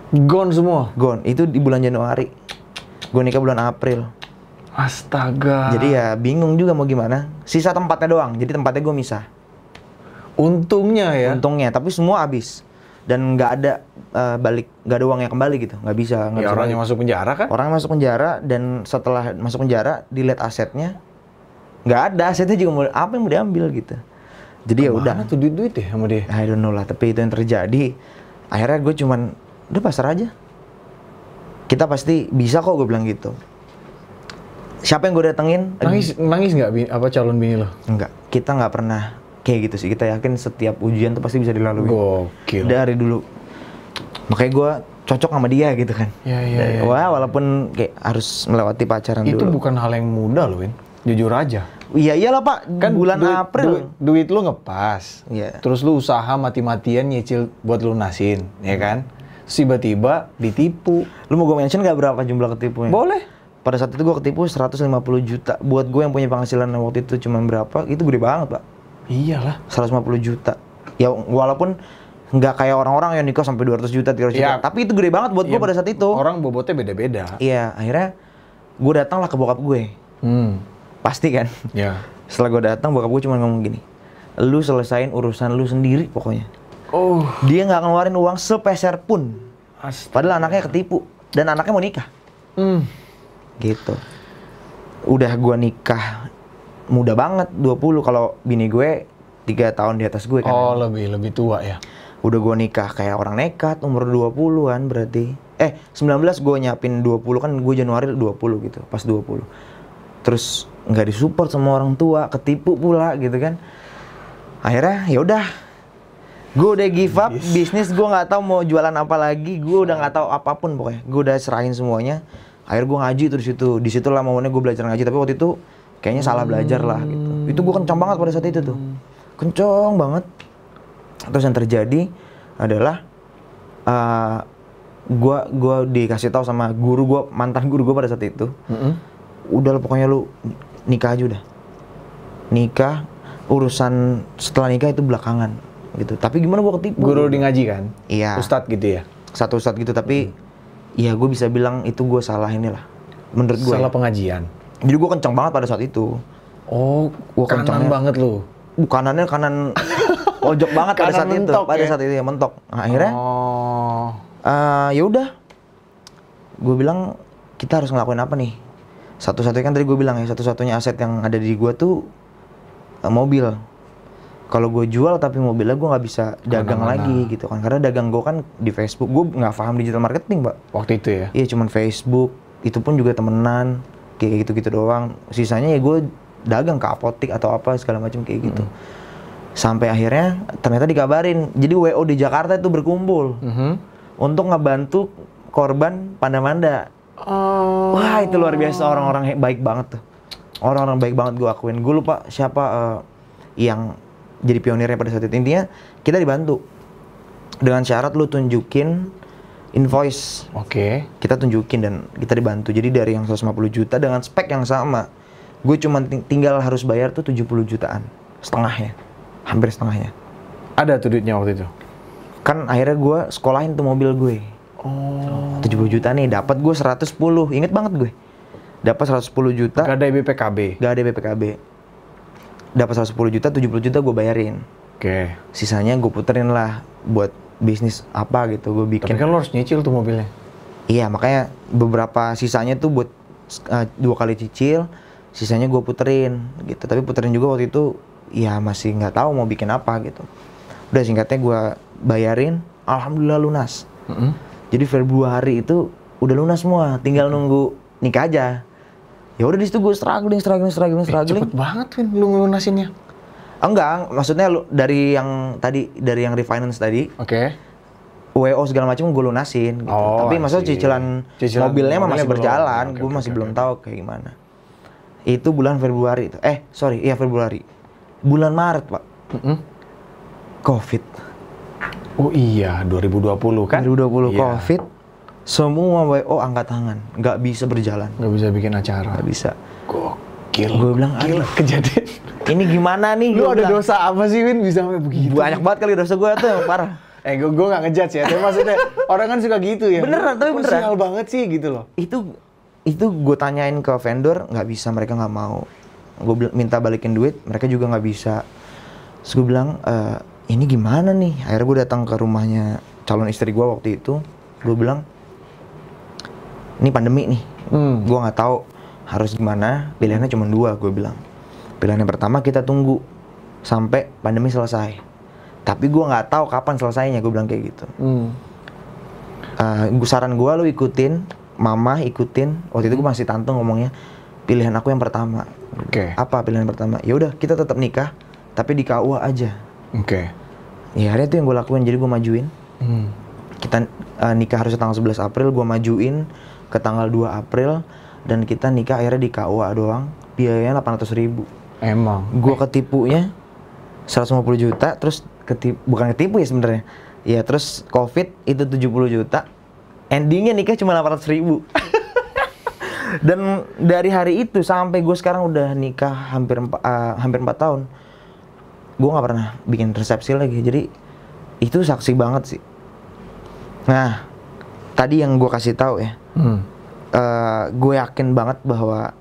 Gone semua? Gone, itu di bulan Januari. Gue nikah bulan April. Astaga. Jadi ya bingung juga mau gimana. Sisa tempatnya doang, jadi tempatnya gue misah. Untungnya ya? Untungnya, tapi semua habis. Dan nggak ada nggak ada uang yang kembali gitu. Nggak bisa. Ya orang yang masuk penjara kan? Orang masuk penjara dan setelah masuk penjara, dilihat asetnya. Nggak ada, asetnya juga mau, apa yang mau diambil gitu. Jadi ya udah. Mana tuh duit-duit ya sama dia? I don't know lah, tapi itu yang terjadi. Akhirnya gue cuman udah pasrah aja. Kita pasti bisa kok, gue bilang gitu. Siapa yang gue datengin? Nangis nggak calon bini lo? Enggak, kita nggak pernah kayak gitu sih. Kita yakin setiap ujian tuh pasti bisa dilalui. Gokil. Dari dulu. Makanya gue cocok sama dia gitu kan. Iya. Wah, walaupun kayak harus melewati pacaran itu dulu. bukan hal yang mudah loh, Win. Jujur aja. Iya iyalah Pak, kan bulan April. Duit lu ngepas. Iya. Terus lu usaha mati-matian nyicil buat lunasin, ya kan? Tiba-tiba ditipu. Lu mau gue mention gak berapa jumlah ketipunya? Boleh. Pada saat itu gue ketipu 150 juta. Buat gue yang punya penghasilan waktu itu cuma berapa, itu gede banget Pak. Iyalah. 150 juta. Ya walaupun nggak kayak orang-orang yang nikah sampai 200 juta, 300 juta. Ya. Tapi itu gede banget buat gue pada saat itu. Orang bobotnya beda-beda. Iya, akhirnya gue datang lah ke bokap gue. Pasti kan? Ya. Setelah gue datang, bokap gue cuma ngomong gini. Lu selesain urusan lu sendiri pokoknya. Oh. Dia nggak ngeluarin uang sepeser pun. Astaga. Padahal anaknya ketipu. Dan anaknya mau nikah. Gitu. Udah gue nikah muda banget, 20. Kalau bini gue 3 tahun di atas gue kan. Oh, lebih tua ya. Udah gue nikah kayak orang nekat, umur 20-an berarti. 19 gue nyiapin 20 kan, gue Januari 20 gitu, pas 20. Terus nggak disupport sama orang tua, ketipu pula gitu kan. Akhirnya ya udah. Gue udah give up, bisnis gue nggak tahu mau jualan apa lagi, gue udah nggak tahu apapun pokoknya. Gue udah serahin semuanya. Akhirnya gue ngaji tuh di situ. Di situ lah momennya gue belajar ngaji, tapi waktu itu kayaknya salah belajar lah gitu. Itu gue kencang banget pada saat itu tuh. Kencang banget. Terus yang terjadi adalah gua dikasih tahu sama guru gua, mantan guru gua pada saat itu. Udah lah, pokoknya lu nikah aja udah. Nikah, urusan setelah nikah itu belakangan gitu. Tapi gimana gua ketipu. Guru di ngaji kan? Iya. Ustadz gitu ya? Satu ustadz gitu, tapi ya gue bisa bilang itu gue salah inilah. Menurut gue. Salah pengajian. Jadi gue kencang banget pada saat itu. Oh, Gua kanan kencangnya- banget lu. Kanannya kanan pojok banget pada Kanan saat itu. mentok Pada ya? saat itu ya mentok. Nah, akhirnya Oh. ya udah. Gue bilang kita harus ngelakuin apa nih? Satu-satunya kan tadi gue bilang ya, satu-satunya aset yang ada di gue tuh mobil. Kalau gue jual tapi mobilnya gue nggak bisa dagang Kemana-mana. lagi gitu kan, karena dagang gue kan di Facebook. Gue nggak paham digital marketing, Pak. Waktu itu ya? Iya, cuman Facebook, itu pun juga temenan, kayak gitu-gitu doang. Sisanya ya gue dagang ke apotik atau apa segala macam kayak gitu. Sampai akhirnya ternyata dikabarin, jadi WO di Jakarta itu berkumpul untuk ngebantu korban Panda-Manda. Oh. Wah, itu luar biasa, orang-orang baik banget tuh. Orang-orang baik banget gue akuin. Gue lupa siapa yang jadi pionirnya pada saat itu. Intinya kita dibantu dengan syarat lu tunjukin invoice. Oke. Kita tunjukin dan kita dibantu. Jadi dari yang 150 juta dengan spek yang sama, gue cuma tinggal harus bayar tuh 70 jutaan, setengahnya, hampir setengahnya. Ada tuh duitnya waktu itu? Kan akhirnya gue sekolahin tuh mobil gue. Oh. 70 juta nih, dapat gue 110, inget banget gue. Dapat 110 juta. Gak ada BPKB? Gak ada BPKB. Dapat 110 juta, 70 juta gue bayarin. Oke. Sisanya gue puterin lah buat bisnis apa gitu, gue bikin. Tapi kan lo harus nyicil tuh mobilnya? Iya, makanya beberapa sisanya tuh buat 2 kali cicil, sisanya gue puterin gitu. Tapi puterin juga waktu itu ya masih nggak tahu mau bikin apa gitu. Udah, singkatnya gue bayarin, alhamdulillah lunas. Jadi Februari itu udah lunas semua, tinggal nunggu nikah aja. Ya udah di situ gue struggling. Cepet banget Win lu ngelunasinnya. Enggak, maksudnya dari yang refinance tadi, Oke. WO segala macam gue lunasin gitu. Oh, Tapi maksudnya I see. cicilan mobilnya mobilnya masih belum. berjalan. Oke, Gue oke, masih oke, belum oke. tahu kayak gimana. Itu bulan Februari itu. Februari. Bulan Maret, Pak. Covid. Oh iya, 2020 kan? 2020 Iya. Covid. Semua WO angkat tangan, nggak bisa berjalan, Nggak bisa bikin acara. nggak bisa. Gokil. Gue bilang, Gila, aduh, kejadian. ini gimana nih? Lu Gua ada bilang. dosa apa sih Win bisa sampai begitu? Banyak banget kali dosa gue tuh, parah. Gue nggak ngejudge ya, tapi maksudnya orang kan suka gitu ya. Beneran, tapi Kok beneran. sial banget sih gitu loh. Itu gue tanyain ke vendor, nggak bisa, mereka nggak mau. Gue minta balikin duit, mereka juga nggak bisa. Terus gue bilang, ini gimana nih? Akhirnya gue datang ke rumahnya calon istri gue waktu itu. Gue bilang, ini pandemi nih, gue nggak tahu harus gimana. Pilihannya cuma 2, gue bilang. Pilihan yang pertama, kita tunggu sampai pandemi selesai. Tapi gue nggak tahu kapan selesainya, gue bilang kayak gitu. Saran gue, lu ikutin, mama ikutin. Waktu itu gue masih tante ngomongnya, pilihan aku yang pertama. Oke. Apa pilihan pertama? Ya udah, kita tetap nikah, tapi di KUA aja. Oke. Ya akhirnya itu yang gue lakuin, jadi gue majuin. Kita nikah harusnya tanggal 11 April, gue majuin ke tanggal 2 April, dan kita nikah akhirnya di KUA doang, biayanya 800.000. Emang. Gue ketipunya 150 juta, terus bukan ketipu ya sebenarnya. Ya terus Covid itu 70 juta, endingnya nikah cuma 800.000. Dan dari hari itu sampai gue sekarang udah nikah hampir 4 tahun, gue nggak pernah bikin resepsi lagi. Jadi itu saksi banget sih. Nah, tadi yang gue kasih tahu ya, gue yakin banget bahwa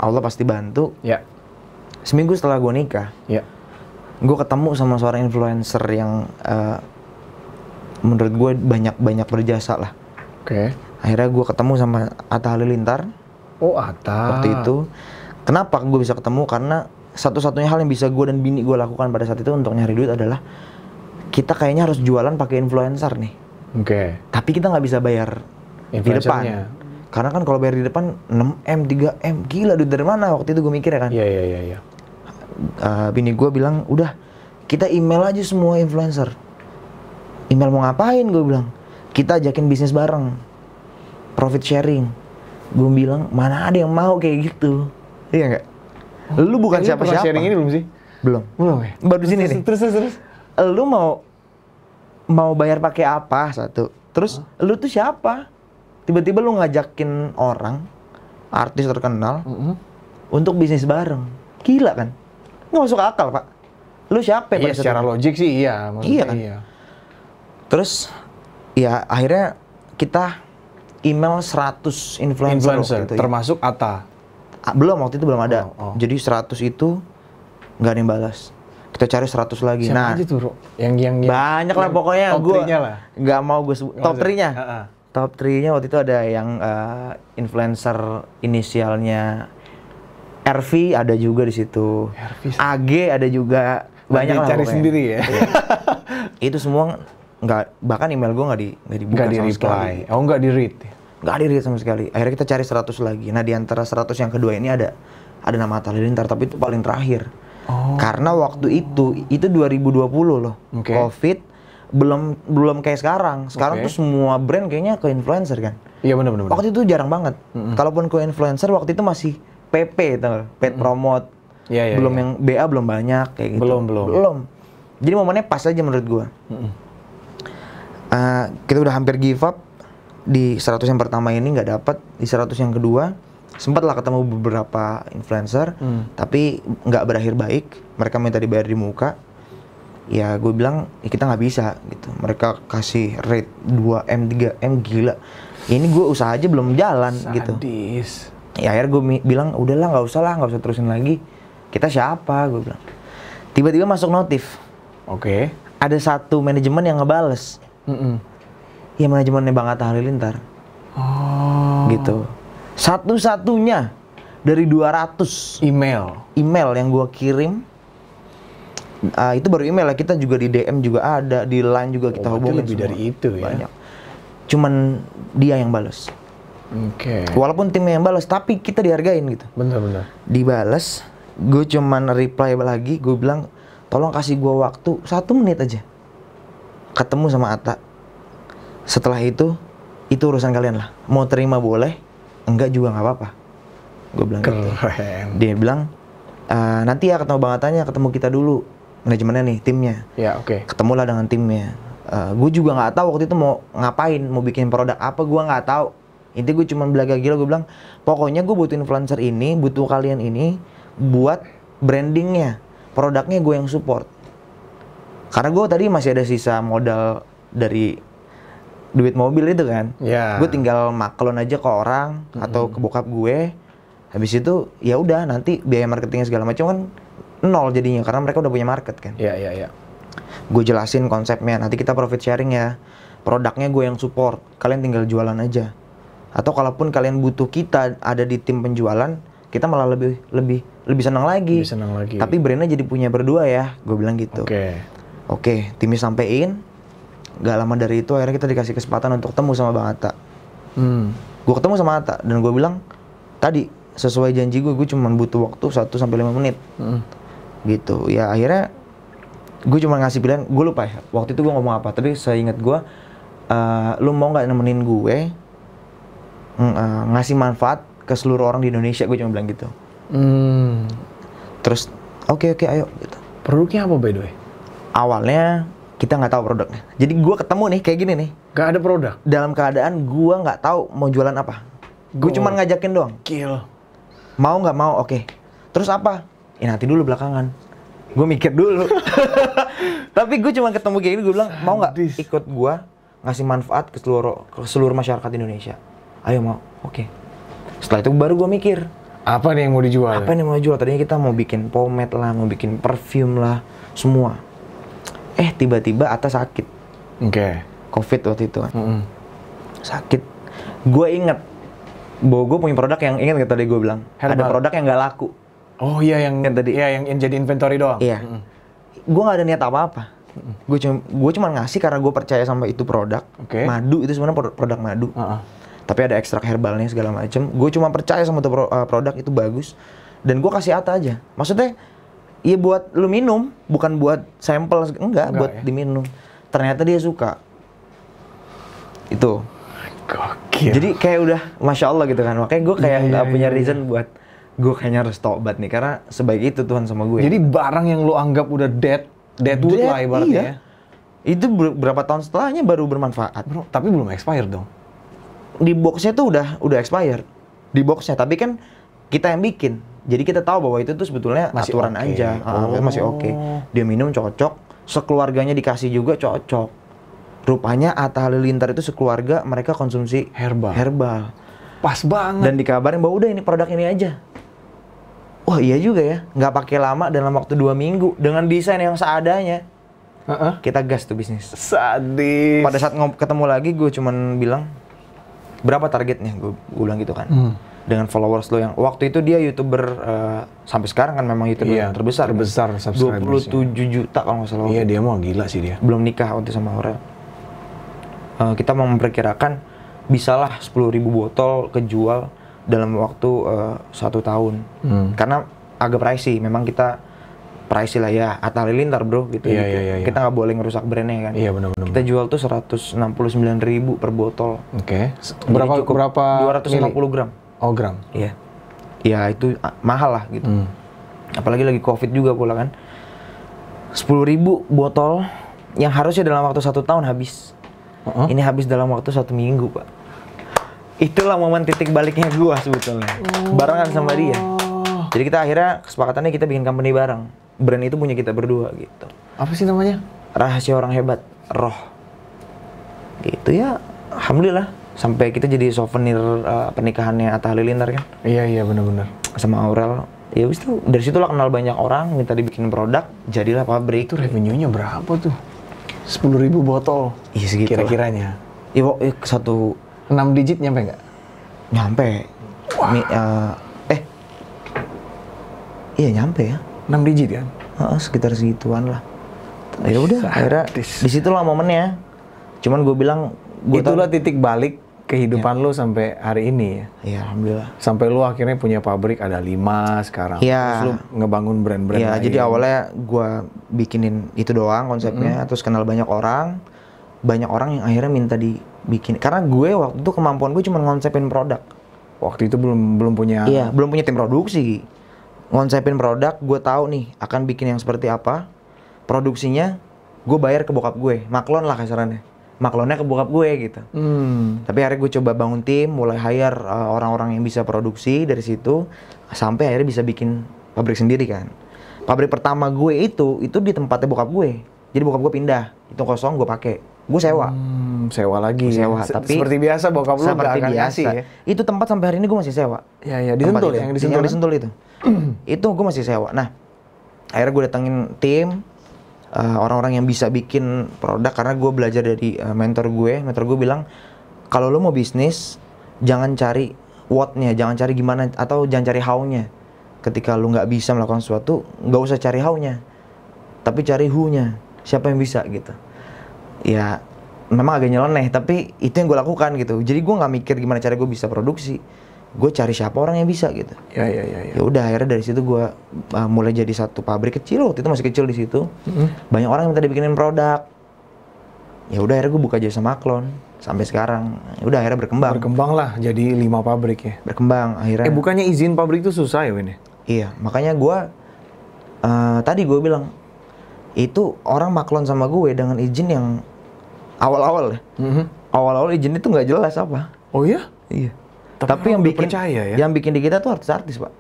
Allah pasti bantu. Ya. Seminggu setelah gue nikah, Ya. gue ketemu sama seorang influencer yang menurut gue banyak berjasa lah. Oke. Akhirnya gue ketemu sama Atta Halilintar Oh, Atta. waktu itu. Kenapa gue bisa ketemu? Karena satu-satunya hal yang bisa gue dan bini gue lakukan pada saat itu untuk nyari duit adalah kita kayaknya harus jualan pakai influencer nih. Oke. Tapi kita nggak bisa bayar di depan. Influencernya. Karena kan kalau bayar di depan 6M, 3M, gila duit dari mana? Waktu itu gue mikir ya kan. Iya. Bini gue bilang, udah kita email aja semua influencer. Email mau ngapain? Gue bilang, kita ajakin bisnis bareng, profit sharing. Gue bilang, mana ada yang mau kayak gitu? Iya nggak? Lu bukan Lu pernah siapa-siapa. sharing ini belum sih? Belum. Belum ya? Baru di sini nih. Terus. Lu mau mau bayar pakai apa satu. Terus lu tuh siapa? Tiba-tiba lu ngajakin orang artis terkenal untuk bisnis bareng. Gila kan? Nggak masuk akal, Pak. Lu siapa ya? Iya, secara logik sih iya. Iya kan? Iya. Terus ya akhirnya kita email 100 influencer gitu, termasuk Atta. Belum, waktu itu belum ada. Oh. Jadi 100 itu nggak ada yang balas. Kita cari 100 lagi. Siapa aja tuh, yang banyak lah pokoknya. Top 3-nya lah. Nggak mau gue sebut. Top 3-nya. Top 3-nya waktu itu ada yang influencer inisialnya RV ada juga di situ. AG ada juga. Banyak lah cari pokoknya. Sendiri ya. Itu semua nggak, bahkan email gue nggak dibuka sama di sekali. Oh, nggak di read. Nggak di read sama sekali. Akhirnya kita cari 100 lagi. Nah, di antara 100 yang kedua ini ada nama Atta Halilintar, tapi itu paling terakhir. Karena waktu itu 2020 loh. Covid belum kayak sekarang. Sekarang tuh semua brand kayaknya ke influencer kan. Iya, benar. Waktu itu jarang banget. Kalaupun ke influencer waktu itu masih PP, tau, paid promote. Belum yang BA belum banyak kayak gitu. Belum. Jadi momennya pas aja menurut gua. Kita udah hampir give up di 100 yang pertama ini, nggak dapat. Di 100 yang kedua sempatlah ketemu beberapa influencer, tapi nggak berakhir baik. Mereka minta dibayar di muka. Ya gue bilang ya kita nggak bisa gitu. Mereka kasih rate 2M 3M, gila. Ini gue usaha aja belum jalan. Sadis. Gitu. Ya akhirnya gue bilang udahlah, nggak usah terusin lagi. Kita siapa? Gue bilang. Tiba-tiba masuk notif. Ada satu manajemen yang ngebales. Ya manajemennya Bang Atta Halilintar. Gitu. Satu-satunya dari 200 email yang gua kirim. Itu baru email ya, kita juga di DM juga ada, di Line juga kita hubungin lebih semua. Dari itu ya. Banyak. Cuman dia yang balas. Walaupun timnya yang balas, tapi kita dihargain gitu. Bener. Dibales, gue cuman reply lagi, gue bilang tolong kasih gua waktu 1 menit aja. Ketemu sama Atta. Setelah itu urusan kalian lah. Mau terima boleh, enggak juga nggak apa-apa. Gue bilang gitu. Dia bilang, nanti ya ketemu Bang Attanya, ketemu kita dulu. Manajemennya nih, timnya. Ya, Ketemulah dengan timnya. Gue juga nggak tahu waktu itu mau ngapain, mau bikin produk apa, gue nggak tahu. Intinya gue cuma belaga gila, gue bilang, pokoknya gue butuh influencer ini, butuh kalian ini, buat brandingnya. Produknya gue yang support. Karena gue tadi masih ada sisa modal dari duit mobil itu kan. Gue tinggal maklon aja ke orang atau ke bokap gue. Habis itu ya udah, nanti biaya marketingnya segala macam kan nol jadinya karena mereka udah punya market kan. Gue jelasin konsepnya, nanti kita profit sharing ya. Produknya gue yang support, kalian tinggal jualan aja. Atau kalaupun kalian butuh kita ada di tim penjualan, kita malah lebih senang lagi. Tapi brandnya jadi punya berdua ya, gue bilang gitu. Oke, timnya sampein. Gak lama dari itu akhirnya kita dikasih kesempatan untuk ketemu sama Bang Atta. Gue ketemu sama Atta dan gue bilang tadi sesuai janji gue cuma butuh waktu 1-5 menit. Gitu. Ya akhirnya gue cuma ngasih pilihan, gue lupa ya waktu itu gue ngomong apa, tapi seingat gue lu mau nggak nemenin gue ngasih manfaat ke seluruh orang di Indonesia, gue cuma bilang gitu. Terus oke ayo gitu. Produknya apa by the way? Awalnya kita nggak tahu produknya. Jadi gue ketemu nih kayak gini nih. Gak ada produk? Dalam keadaan gue nggak tahu mau jualan apa. Gue cuma ngajakin doang. Mau nggak mau, oke. Terus apa? Ya nanti dulu belakangan. Gue mikir dulu. Tapi gue cuma ketemu kayak gini, gue bilang mau nggak ikut gue ngasih manfaat ke seluruh masyarakat Indonesia. Ayo mau, oke. Setelah itu baru gue mikir. Apa nih yang mau dijual? Apa yang mau jual? Tadinya kita mau bikin pomade lah, mau bikin perfume lah, semua. Tiba-tiba Atta sakit. Covid waktu itu kan. Sakit. Gue inget bahwa gue punya produk yang, inget gak tadi gue bilang? Herbal. Ada produk yang gak laku. Oh iya, yang tadi. Iya, yang jadi inventory doang. Iya. Gue gak ada niat apa-apa. Gue cuma ngasih karena gue percaya sama itu produk. Madu itu sebenarnya produk madu. Tapi ada ekstrak herbalnya segala macem. Gue cuma percaya sama itu produk itu bagus. Dan gue kasih Atta aja. Maksudnya iya buat lu minum, bukan buat sampel, enggak buat ya? Diminum. Ternyata dia suka. Itu. Gokil. Jadi kayak udah Masya Allah gitu kan. Makanya gue kayak gak punya reason buat gue kayaknya harus tobat nih. Karena sebaik itu Tuhan sama gue. Jadi barang yang lu anggap udah dead wood lah ibaratnya ya? Itu berapa tahun setelahnya baru bermanfaat. Bro, tapi belum expired dong. Di boxnya tuh udah expired. Di boxnya, tapi kan kita yang bikin. Jadi kita tahu bahwa itu tuh sebetulnya Masih aturan oke. aja. Oh. Masih oke. Dia minum cocok, sekeluarganya dikasih juga cocok. Rupanya Atta Halilintar itu sekeluarga mereka konsumsi herbal. Pas banget. Dan dikabarin bahwa udah ini produk ini aja. Wah iya juga ya, nggak pakai lama dalam waktu 2 minggu dengan desain yang seadanya. Kita gas tuh bisnis. Sadis. Pada saat ketemu lagi gue cuman bilang berapa targetnya, gue bilang gitu kan. Dengan followers lo yang waktu itu dia YouTuber sampai sekarang kan memang YouTuber Iya, terbesar subscribers. 27 juta kalau nggak salah. Iya, dia mau gila sih dia. Belum nikah waktu sama Aurel. Kita mau memperkirakan bisalah 10.000 botol kejual dalam waktu 1 tahun. Karena agak pricey, memang kita pricey lah ya, Atta Halilintar bro gitu. Iya. Kita nggak boleh ngerusak brandnya kan. Iya benar-benar. Kita jual tuh 169.000 per botol. Oke. Jadi Berapa cukup berapa 250 mili? gram. Oh, gram. Iya. Ya itu mahal lah gitu. Apalagi lagi Covid juga pula kan. 10.000 botol yang harusnya dalam waktu 1 tahun habis. Ini habis dalam waktu 1 minggu, Pak. Itulah momen titik baliknya gua sebetulnya. Barengan sama dia. Jadi kita akhirnya kesepakatannya kita bikin company bareng. Brand itu punya kita berdua gitu. Apa sih namanya? Rahasia Orang Hebat, Roh. Gitu ya. Alhamdulillah sampai kita jadi souvenir pernikahannya Atta Halilintar kan. Iya benar-benar. Sama Aurel. Ya wis tuh dari situ lah kenal banyak orang, minta dibikin produk, jadilah pabrik. Itu revenue-nya berapa tuh? 10.000 botol. Iya segitu. Kira-kiranya. Iya, 6 digit nyampe nggak? Nyampe. Iya nyampe ya. 6 digit kan? Sekitar segituan lah. Ya udah, akhirnya di situlah momennya. Cuman gue bilang, itulah titik balik kehidupan lu sampai hari ini ya. Iya, alhamdulillah. Sampai lu akhirnya punya pabrik ada 5 sekarang. Iya. Terus lu ngebangun brand-brand Iya, lain. jadi awalnya gue bikinin itu doang konsepnya, terus kenal banyak orang yang akhirnya minta dibikin. Karena gue waktu itu kemampuan gue cuma ngonsepin produk. Waktu itu belum punya. Iya, belum punya tim produksi. Ngonsepin produk, gue tahu nih akan bikin yang seperti apa. Produksinya gue bayar ke bokap gue, maklon lah kasarannya. Maklonnya ke bokap gue gitu. Tapi akhirnya gue coba bangun tim, mulai hire orang-orang yang bisa produksi dari situ, sampai akhirnya bisa bikin pabrik sendiri kan. Pabrik pertama gue itu di tempatnya bokap gue. Jadi bokap gue pindah, itu kosong gue pakai. Gue sewa. Sewa lagi. Sewa, tapi seperti biasa bokap lu seperti gak akan biasa. ngasih ya. Itu tempat sampai hari ini gue masih sewa. Iya, di Sentul ya, yang di Sentul. Yang di Sentul itu. Itu gue masih sewa. Nah, akhirnya gue datengin tim orang-orang yang bisa bikin produk karena gue belajar dari mentor gue. Mentor gue bilang, kalau lo mau bisnis, jangan cari what-nya, jangan cari gimana atau jangan cari how-nya. Ketika lo nggak bisa melakukan sesuatu, nggak usah cari how-nya, tapi cari who-nya. Siapa yang bisa gitu. Ya memang agak nyeleneh, tapi itu yang gue lakukan gitu. Jadi gue nggak mikir gimana cara gue bisa produksi, gue cari siapa orang yang bisa gitu. Ya udah akhirnya dari situ gue mulai jadi satu pabrik kecil. Waktu itu masih kecil di situ. Banyak orang yang minta dibikinin produk. Ya udah akhirnya gue buka jasa maklon sampai sekarang. Ya udah akhirnya berkembang lah jadi 5 pabrik ya. Berkembang akhirnya. Bukannya izin pabrik itu susah ya Win? Iya, makanya gue tadi gue bilang itu orang maklon sama gue dengan izin yang awal-awal ya. Awal-awal izin itu nggak jelas apa. Oh iya? Iya. Tapi yang bikin percaya ya. Yang bikin di kita tuh artis-artis, Pak.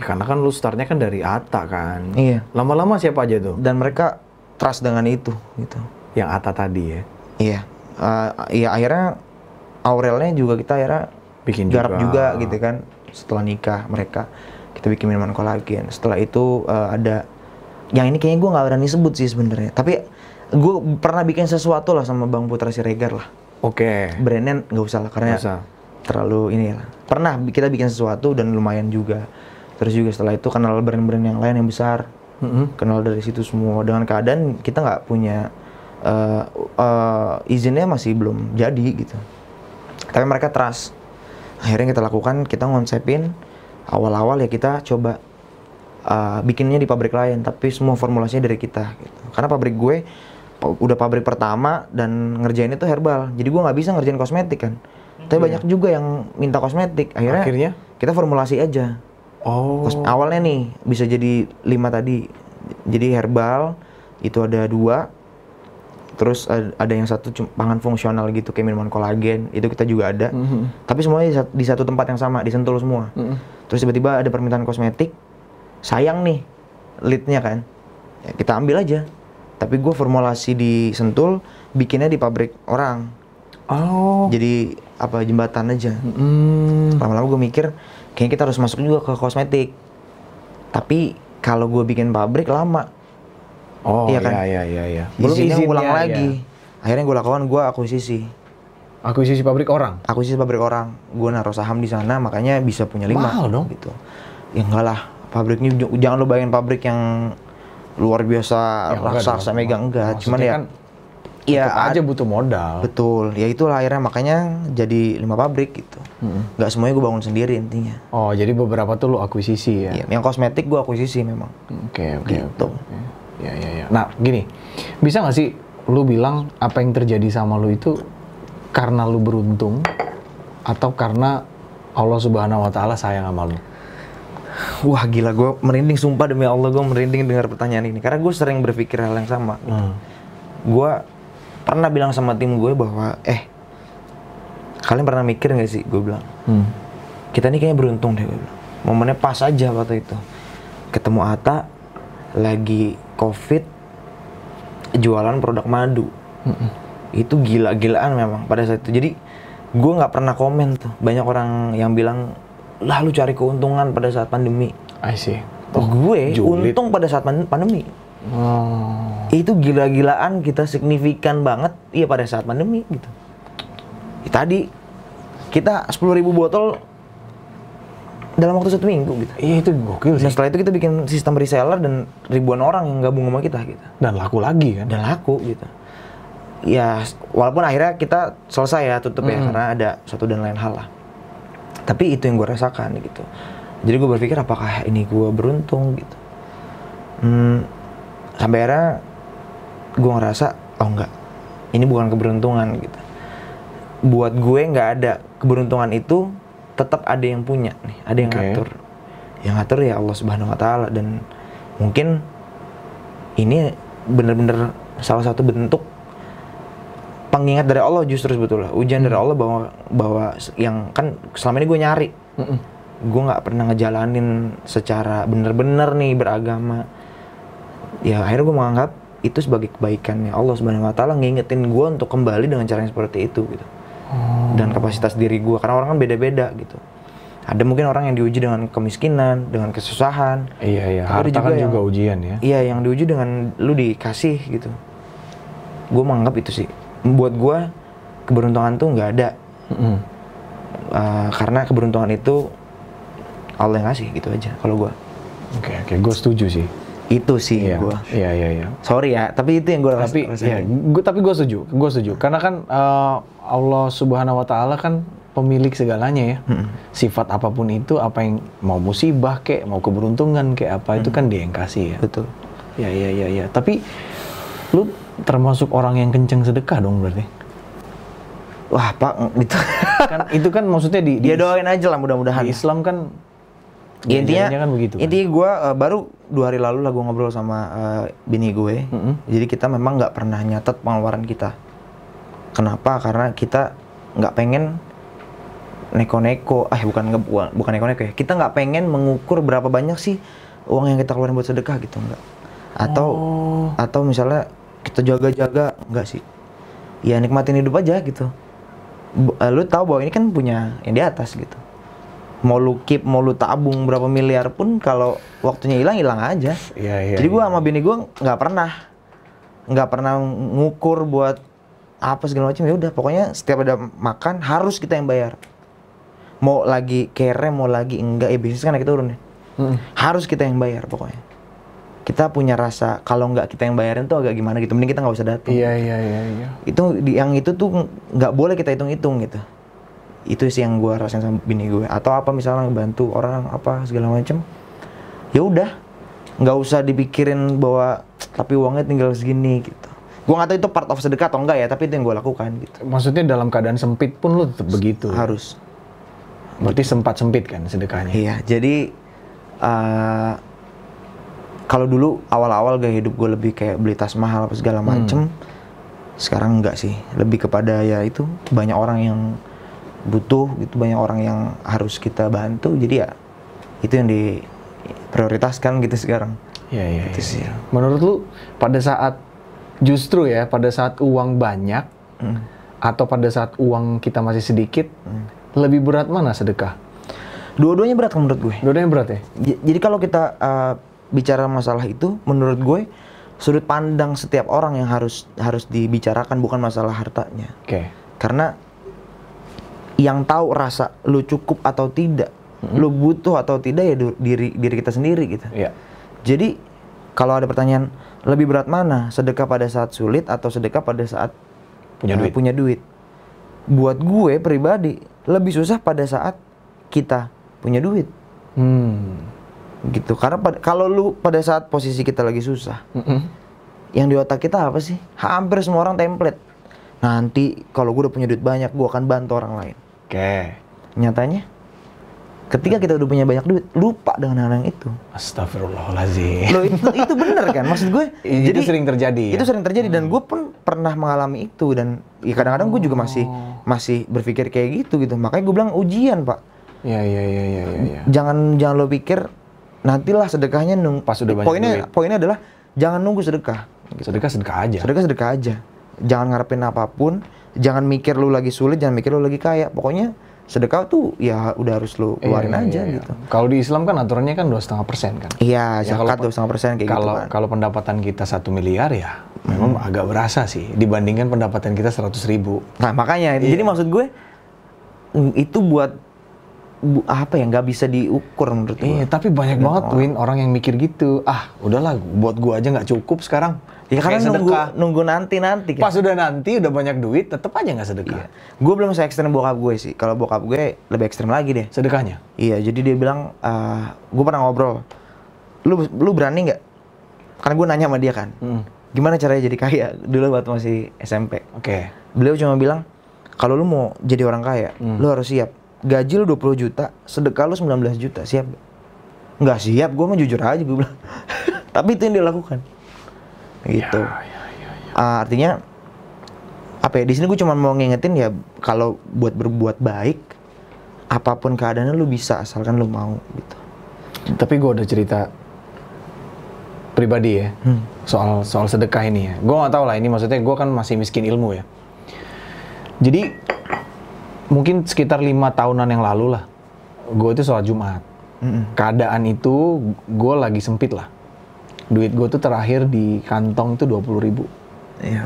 Ya, karena kan lu startnya kan dari Atta kan. Iya. Lama-lama siapa aja tuh? Dan mereka trust dengan itu gitu. Yang Atta tadi ya. Iya. Iya akhirnya Aurelnya juga kita akhirnya bikin garap juga gitu kan. Setelah nikah mereka kita bikin minuman kolagen. Setelah itu ada yang ini kayaknya gue nggak berani sebut sih sebenarnya. Tapi gue pernah bikin sesuatu lah sama Bang Putra Siregar lah. Oke. Brandnya nggak usah lah karena terlalu ini lah. Pernah kita bikin sesuatu dan lumayan juga. Terus juga setelah itu kenal brand-brand yang lain yang besar. Kenal dari situ semua. Dengan keadaan kita nggak punya izinnya masih belum jadi gitu. Tapi mereka trust. Akhirnya kita lakukan, kita ngonsepin awal-awal ya kita coba bikinnya di pabrik lain, tapi semua formulasinya dari kita gitu. Karena pabrik gue udah pabrik pertama dan ngerjainnya tuh herbal. Jadi gue nggak bisa ngerjain kosmetik kan. Tapi banyak juga yang minta kosmetik. Akhirnya kita formulasi aja. Awalnya nih bisa jadi 5 tadi. Jadi herbal itu ada 2. Terus ada yang satu pangan fungsional gitu kayak minuman kolagen, itu kita juga ada. Tapi semuanya di satu tempat yang sama, di Sentul semua. Terus tiba-tiba ada permintaan kosmetik, sayang nih leadnya kan, ya, kita ambil aja. Tapi gue formulasi di Sentul, bikinnya di pabrik orang. Oh. Jadi apa jembatan aja. Lama-lama gue mikir, kayaknya kita harus masuk juga ke kosmetik. Tapi kalau gue bikin pabrik lama. Oh iya kan? Iya. Belum izinnya ulang lagi. Akhirnya gue lakukan, gue akuisisi. Akuisisi pabrik orang? Akuisisi pabrik orang. Gue naruh saham di sana, makanya bisa punya 5. Mahal dong? Gitu. Ya enggak lah, pabriknya jangan lo bayangin pabrik yang luar biasa, Ya, raksasa, megang enggak. Cuman ya, kan ya aja butuh modal. Betul, ya itulah akhirnya makanya jadi 5 pabrik gitu. Nggak semuanya gue bangun sendiri intinya. Oh, jadi beberapa tuh lo akuisisi ya? Iya, yang kosmetik gue akuisisi memang. Oke. Gitu. Ya. Nah, gini, bisa nggak sih lu bilang apa yang terjadi sama lu itu karena lu beruntung atau karena Allah Subhanahu Wa Taala sayang sama lu? Wah gila, gue merinding sumpah demi Allah, gue merinding dengar pertanyaan ini karena gue sering berpikir hal yang sama. Gue pernah bilang sama tim gue bahwa kalian pernah mikir nggak sih, gue bilang kita nih kayaknya beruntung deh, gue bilang. Momennya pas aja waktu itu ketemu Atta lagi COVID, jualan produk madu. Itu gila-gilaan memang pada saat itu. Jadi gue nggak pernah komen tuh. Banyak orang yang bilang, lah lu cari keuntungan pada saat pandemi. I see. Gue untung pada saat pandemi. Itu gila-gilaan, kita signifikan banget iya pada saat pandemi gitu. Tadi kita 10.000 botol dalam waktu 1 minggu gitu. Iya, itu gokil sih. Dan setelah itu kita bikin sistem reseller dan ribuan orang yang gabung sama kita gitu. Dan laku lagi kan? Dan laku gitu. Ya walaupun akhirnya kita selesai ya tutup ya karena ada satu dan lain hal lah. Tapi itu yang gue rasakan gitu. Jadi gue berpikir apakah ini gue beruntung gitu. Sampai akhirnya gue ngerasa oh enggak, ini bukan keberuntungan gitu. Buat gue nggak ada keberuntungan itu, tetap ada yang punya nih, ada yang ngatur. Yang ngatur ya Allah Subhanahu Wa Taala, dan mungkin ini benar-benar salah satu bentuk pengingat dari Allah justru sebetulnya, ujian dari Allah bahwa yang kan selama ini gue nyari, gue nggak pernah ngejalanin secara benar-benar nih beragama. Ya akhirnya gue menganggap itu sebagai kebaikannya Allah Subhanahu Wa Taala, ngingetin gue untuk kembali dengan cara yang seperti itu gitu. Dan kapasitas diri gue, karena orang kan beda-beda gitu. Ada mungkin orang yang diuji dengan kemiskinan, dengan kesusahan. Iya, harta kan juga ujian ya. Iya, yang diuji dengan lu dikasih gitu. Gue menganggap itu sih. Buat gue keberuntungan tuh nggak ada. Karena keberuntungan itu Allah yang ngasih gitu aja kalau gue. Oke, gue setuju sih. Itu sih gue. Iya. Sorry ya, tapi itu yang gue rasain. Tapi gue setuju. Karena kan Allah Subhanahu Wa Taala kan pemilik segalanya ya. Sifat apapun itu, apa yang mau musibah kek, mau keberuntungan kek apa itu kan Dia yang kasih ya. Betul. Iya. Tapi lu termasuk orang yang kenceng sedekah dong berarti? Wah Pak, itu kan maksudnya dia doain aja lah mudah-mudahan. Di Islam kan ya, intinya kan begitu. Intinya gue baru 2 hari lalu lah gue ngobrol sama bini gue. Jadi kita memang nggak pernah nyatet pengeluaran kita. Kenapa? Karena kita nggak pengen neko-neko. Bukan neko-neko ya. Kita nggak pengen mengukur berapa banyak sih uang yang kita keluarin buat sedekah gitu, enggak. Atau misalnya kita jaga-jaga, enggak sih. Ya nikmatin hidup aja gitu. Lu tahu bahwa ini kan punya yang di atas gitu. Mau lu keep, mau lu tabung berapa miliar pun kalau waktunya hilang aja. Iya. Jadi gue sama bini gue nggak pernah ngukur buat apa segala macam. Ya udah, pokoknya setiap ada makan harus kita yang bayar. Mau lagi kere, mau lagi enggak, ya bisnis kan naik turun ya. Harus kita yang bayar pokoknya. Kita punya rasa kalau nggak kita yang bayarin tuh agak gimana gitu. Mending kita nggak usah datang. Iya. Itu yang itu tuh nggak boleh kita hitung-hitung gitu. Itu sih yang gue rasain sama bini gue. Atau apa misalnya bantu orang apa segala macem, ya udah nggak usah dipikirin bahwa tapi uangnya tinggal segini gitu. Gue nggak tahu itu part of sedekah atau enggak ya, tapi itu yang gue lakukan gitu. Maksudnya dalam keadaan sempit pun lu tetap begitu? Harus. Berarti sempat sempit kan sedekahnya? Iya, jadi kalau dulu awal-awal gaya hidup gue lebih kayak beli tas mahal apa segala macem, Sekarang enggak sih, lebih kepada ya itu banyak orang yang butuh gitu, banyak orang yang harus kita bantu, jadi ya itu yang diprioritaskan gitu sekarang. Iya. Itu sih. Menurut lu pada saat pada saat uang banyak atau pada saat uang kita masih sedikit, lebih berat mana sedekah? Dua-duanya berat kalau menurut gue. Dua-duanya berat ya? Jadi kalau kita bicara masalah itu, menurut gue sudut pandang setiap orang yang harus dibicarakan, bukan masalah hartanya. Oke. Karena yang tahu rasa lu cukup atau tidak, lu butuh atau tidak ya diri kita sendiri gitu. Iya. Jadi kalau ada pertanyaan lebih berat mana, sedekah pada saat sulit atau sedekah pada saat punya duit? Buat gue pribadi lebih susah pada saat kita punya duit. Gitu. Karena kalau lu pada saat posisi kita lagi susah, yang di otak kita apa sih? Hampir semua orang template. Nanti kalau gue udah punya duit banyak, gue akan bantu orang lain. Oke. Nyatanya, ketika kita udah punya banyak duit, lupa dengan hal yang itu. Astagfirullahaladzim. Loh, itu bener kan? Maksud gue, Jadi sering terjadi. Itu sering terjadi dan gue pun pernah mengalami itu, dan ya kadang-kadang gue juga masih berpikir kayak gitu. Makanya gue bilang ujian, Pak. Iya. Jangan lo pikir nantilah sedekahnya pas udah banyak duit. Poinnya adalah jangan nunggu sedekah. Sedekah aja. Sedekah aja. Jangan ngarepin apapun, jangan mikir lu lagi sulit, jangan mikir lu lagi kaya. Pokoknya sedekah tuh ya udah harus lu keluarin aja gitu. Kalau di Islam kan aturannya kan 2,5% kan. Iya, zakat 2,5% kayak gitu kan. Kalau pendapatan kita 1 miliar ya memang agak berasa sih dibandingkan pendapatan kita 100.000. Nah makanya, jadi maksud gue itu buat apa ya, nggak bisa diukur menurut gue. Iya, tapi banyak banget Win orang yang mikir gitu. Udahlah, buat gue aja nggak cukup sekarang. Ya karena nunggu nanti kan. Pas udah udah banyak duit, tetep aja nggak sedekah. Iya. Gue belum se-ekstrem bokap gue sih. Kalau bokap gue lebih ekstrem lagi deh. Sedekahnya? Iya, jadi dia bilang, gue pernah ngobrol, lu berani nggak? Karena gue nanya sama dia kan, gimana caranya jadi kaya? Dulu waktu masih SMP. Oke. Beliau cuma bilang, kalau lu mau jadi orang kaya, lu harus siap. Gaji lu 20 juta, sedekah lu 19 juta, siap? Nggak siap, gue mah jujur aja, gue bilang. Tapi itu yang dia lakukan. Gitu. Artinya apa ya, di sini gue cuma mau ngingetin ya, kalau buat berbuat baik, apapun keadaannya lu bisa, asalkan lu mau gitu. Tapi gue udah cerita pribadi ya, soal sedekah ini ya. Gue nggak tahu lah, ini maksudnya gue kan masih miskin ilmu ya. Jadi mungkin sekitar 5 tahunan yang lalu lah, gue itu sholat Jumat. Keadaan itu gue lagi sempit lah. Duit gue tuh terakhir di kantong itu 20.000. Iya.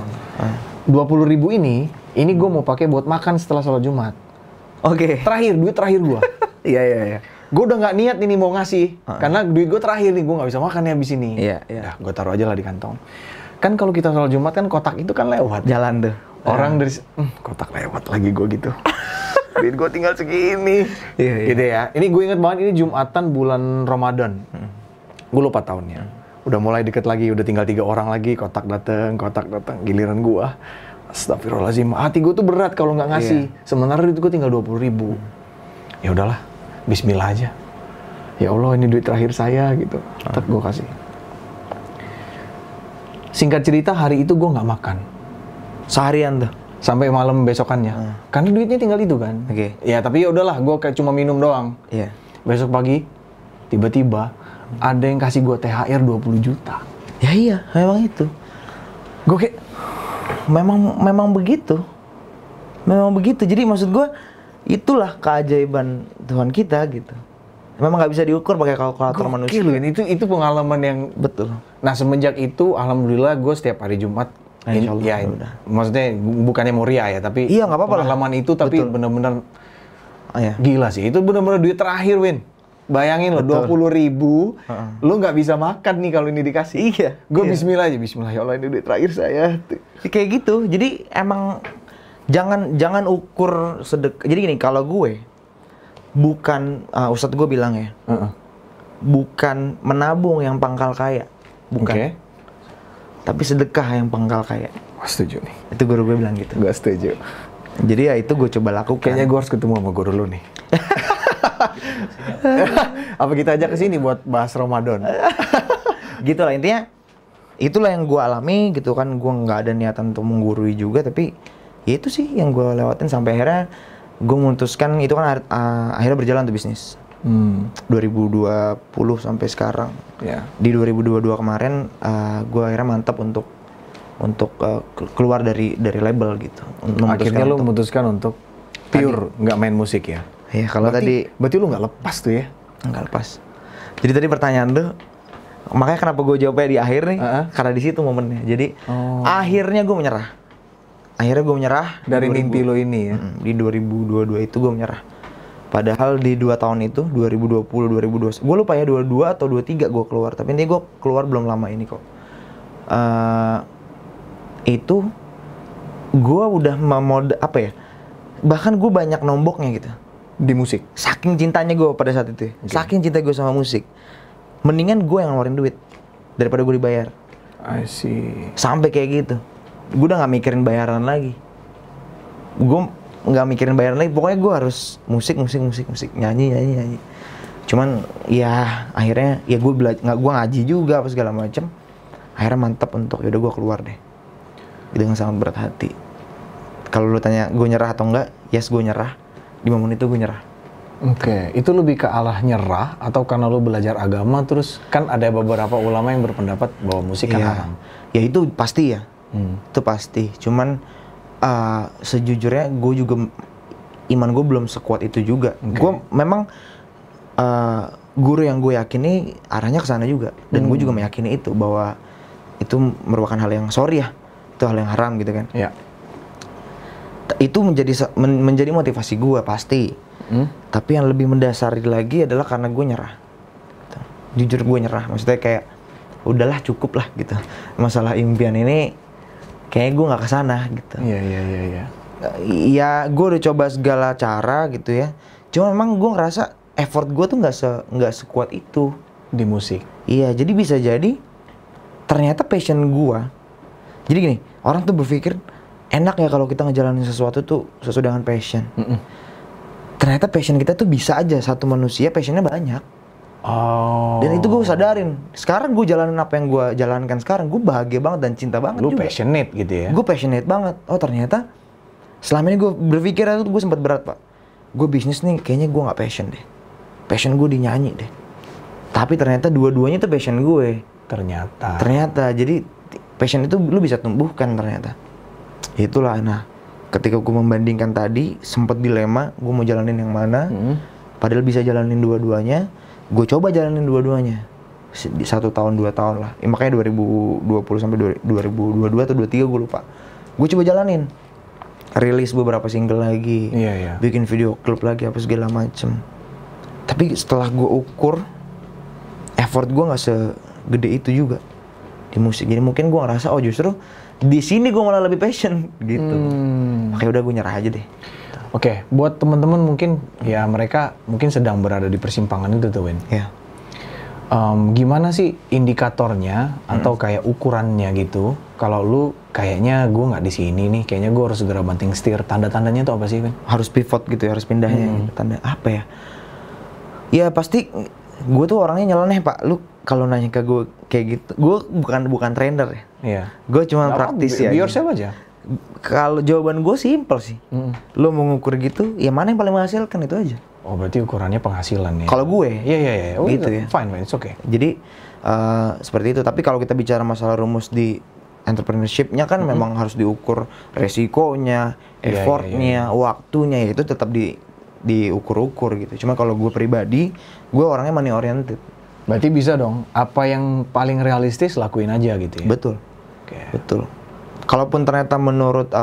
20.000 ini gue mau pakai buat makan setelah sholat Jumat. Oke. Duit terakhir gue. Iya. Gue udah nggak niat ini mau ngasih, karena duit gue terakhir nih, gue nggak bisa makan nih habis ini. Iya. Nah, gue taruh aja lah di kantong. Kan kalau kita sholat Jumat kan kotak itu kan lewat. Jalan tuh. Orang dari kotak lewat lagi gue gitu. Duit gue tinggal segini. Iya. Gitu ya. Ini gue inget banget, ini Jumatan bulan Ramadan. Gue lupa tahunnya. Udah mulai deket lagi, udah tinggal 3 orang lagi, kotak dateng, giliran gue. Astagfirullahaladzim, hati gue tuh berat kalau nggak ngasih. Sementara duit gue tinggal 20.000. Ya udahlah, Bismillah aja. Ya Allah, ini duit terakhir saya gitu. Tetap gue kasih. Singkat cerita, hari itu gue nggak makan. Seharian tuh. Sampai malam besokannya. Karena duitnya tinggal itu kan. Oke. Ya tapi ya udahlah, gue kayak cuma minum doang. Iya. Besok pagi, tiba-tiba ada yang kasih gue THR 20 juta. Ya iya, memang itu. Gue kayak, memang begitu. Memang begitu. Jadi maksud gue, itulah keajaiban Tuhan kita gitu. Memang nggak bisa diukur pakai kalkulator manusia. Itu pengalaman yang betul. Nah semenjak itu, alhamdulillah gue setiap hari Jumat, maksudnya bukannya mau ria ya, tapi iya, nggak apa-apa pengalaman itu, tapi bener-bener gila sih. Itu bener-bener duit terakhir, Win. Bayangin lo, 20.000, lo nggak bisa makan nih kalau ini dikasih. Iya. Gue Bismillah aja, Bismillah ya Allah, ini duit terakhir saya. Kayak gitu. Jadi emang jangan ukur sedekah. Jadi gini, kalau gue bukan Ustadz gue bilang ya, bukan menabung yang pangkal kaya, bukan. Okay. Tapi sedekah yang pangkal kaya. Gue setuju nih. Itu guru gue bilang gitu. Gue setuju. Jadi ya itu gue coba lakukan. Kayaknya gue harus ketemu sama guru lu nih. Apa kita ajak ke sini buat bahas Ramadan? Gitu lah intinya. itulah yang gue alami gitu kan. Gue nggak ada niatan untuk menggurui juga, tapi ya itu sih yang gue lewatin sampai akhirnya gue memutuskan. Itu kan akhirnya berjalan tuh bisnis 2020 sampai sekarang. Di 2022 kemarin gue akhirnya mantap untuk keluar dari label gitu. Akhirnya lu memutuskan untuk pure nggak main musik ya? Iya, kalau berarti lu nggak lepas tuh ya? Nggak lepas. Jadi tadi pertanyaan lu, makanya kenapa gue jawabnya di akhir nih? Karena di situ momennya. Jadi akhirnya gue menyerah. Dari mimpi lo ini ya? Di 2022 itu gue menyerah. Padahal di 2 tahun itu, 2020, 2021, gue lupa ya 22 atau 23 gue keluar. Tapi ini gue keluar belum lama ini kok. Itu gue udah bahkan gue banyak nomboknya gitu di musik. Saking cintanya gue pada saat itu, saking cinta gue sama musik, mendingan gue yang ngeluarin duit daripada gue dibayar. I see. Sampai kayak gitu, gue udah nggak mikirin bayaran lagi. Pokoknya gue harus musik, nyanyi. Cuman ya akhirnya ya gue gue ngaji juga apa segala macem. Akhirnya mantap untuk yaudah gue keluar deh dengan sangat berat hati. Kalau lu tanya gue nyerah atau enggak, yes gue nyerah. Di momen itu gue nyerah. Oke, itu lebih ke arah nyerah atau karena lu belajar agama terus kan ada beberapa ulama yang berpendapat bahwa musik kan haram. Ya itu pasti ya. Itu pasti. Cuman sejujurnya gue juga iman gue belum sekuat itu juga. Gue memang guru yang gue yakini arahnya ke sana juga, dan gue juga meyakini itu bahwa itu merupakan hal yang itu hal yang haram gitu kan. Ya. Itu menjadi motivasi gue pasti. Tapi yang lebih mendasari lagi adalah karena gue nyerah. Jujur gue nyerah. Maksudnya kayak udahlah cukup lah gitu. Masalah impian ini kayaknya gue nggak kesana gitu. Iya. Ya gue udah coba segala cara gitu ya. Cuma memang gue ngerasa effort gue tuh nggak sekuat itu di musik. Iya, jadi bisa jadi ternyata passion gue. Jadi gini, orang tuh berpikir enak ya kalau kita ngejalanin sesuatu tuh sesuai dengan passion. Ternyata passion kita tuh bisa aja satu manusia passionnya banyak. Dan itu gue sadarin. Sekarang gue jalanin apa yang gue jalankan sekarang, gue bahagia banget dan cinta banget. Lu juga passionate gitu ya? Gue passionate banget. Oh ternyata selama ini gue berpikir itu gue sempat berat pak. Gue bisnis nih kayaknya gue nggak passion deh. Passion gue di nyanyi deh. Tapi ternyata dua-duanya tuh passion gue. Ternyata jadi passion itu lu bisa tumbuhkan ternyata. Itulah nah. Ketika gue membandingkan tadi sempat dilema gue mau jalanin yang mana. Padahal bisa jalanin dua-duanya. Gue coba jalanin dua-duanya. 1 tahun 2 tahun lah. Makanya 2020 sampai 2022 atau 2023 gue lupa. Gue coba jalanin. Rilis beberapa single lagi. Bikin video klip lagi apa segala macem. Tapi setelah gue ukur, effort gue nggak segede itu juga di musik. Jadi mungkin gue ngerasa, oh justru di sini gue malah lebih passion gitu. Makanya udah gue nyerah aja deh. Oke, buat teman-teman mungkin ya mereka mungkin sedang berada di persimpangan itu tuh, Win. Ya. Gimana sih indikatornya atau kayak ukurannya gitu? Kalau lu kayaknya gue nggak di sini nih, kayaknya gue harus segera banting setir. Tanda-tandanya tuh apa sih, Win? Harus pivot gitu ya, harus pindahnya. Tanda apa ya? Ya pasti gue tuh orangnya nyeleneh pak. Lu kalau nanya ke gue kayak gitu, gue bukan trainer ya. Iya. Gue cuma praktisi aja. Be yourself aja. Kalau jawaban gue simpel sih. Lu mau ngukur gitu, ya mana yang paling menghasilkan itu aja. Oh berarti ukurannya penghasilan ya? Kalau gue, iya. Oh, gitu ya. Fine, it's okay. Jadi seperti itu. Tapi kalau kita bicara masalah rumus di entrepreneurship-nya kan memang harus diukur resikonya, effortnya, waktunya, ya itu tetap diukur-ukur gitu. Cuma kalau gue pribadi, gue orangnya money oriented. Berarti bisa dong, apa yang paling realistis lakuin aja gitu ya? Betul. Betul. Kalaupun ternyata menurut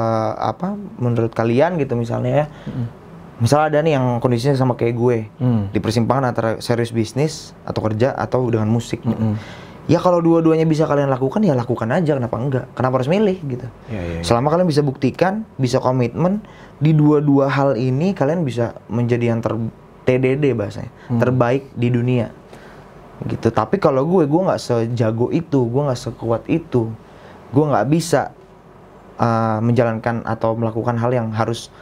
menurut kalian gitu misalnya ya, misalnya ada nih yang kondisinya sama kayak gue, di persimpangan antara serius bisnis atau kerja atau dengan musik. Ya kalau dua-duanya bisa kalian lakukan, ya lakukan aja. Kenapa enggak? Kenapa harus milih gitu? Selama kalian bisa buktikan, bisa komitmen di dua-dua hal ini, kalian bisa menjadi yang TDD bahasanya, terbaik di dunia. Gitu. Tapi kalau gue nggak sejago itu, gue nggak sekuat itu, gue nggak bisa menjalankan atau melakukan hal yang harus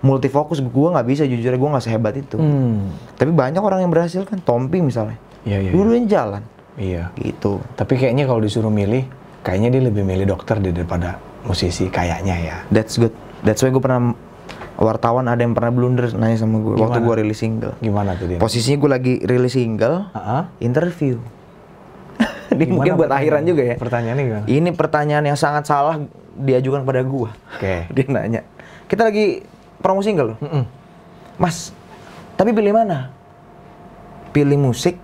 multifokus. Gue nggak bisa, jujur gue nggak sehebat itu. Tapi banyak orang yang berhasil kan, Tompi misalnya, dulu-dulunya jalan. Iya. Gitu. Tapi kayaknya kalau disuruh milih, kayaknya dia lebih milih dokter daripada musisi kayaknya ya. That's good. That's why gue pernah, wartawan ada yang pernah blunder nanya sama gue waktu gue rilis single. Gimana tuh dia? Posisinya gue lagi rilis single, interview. Ini mungkin buat akhiran juga ya. Pertanyaannya gimana? Ini pertanyaan yang sangat salah diajukan pada gue. Oke. Dia nanya, kita lagi promo single loh. Mas, tapi pilih mana? Pilih musik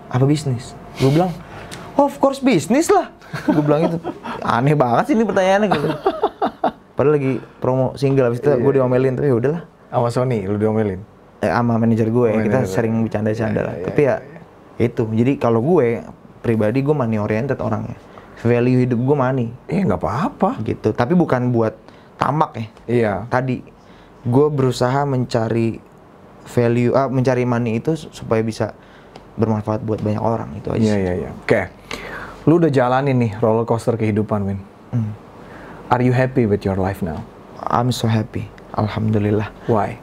apa bisnis? Gue bilang, of course bisnis lah. Gue bilang itu. Aneh banget sih ini pertanyaannya gitu. Padahal lagi promo single, habis itu gue diomelin, tapi ya udahlah. Sama Sony lu diomelin? Sama manajer gue, kita sering bercanda-canda lah. Tapi ya itu, jadi kalau gue pribadi, gue money oriented orangnya. Value hidup gue money. Nggak apa-apa. Gitu, tapi bukan buat tamak ya. Iya. Tadi, gue berusaha mencari value, mencari money itu supaya bisa bermanfaat buat banyak orang, itu aja. Iya. Oke. Lu udah jalanin nih roller coaster kehidupan, Win. Are you happy with your life now? I'm so happy, alhamdulillah. Why?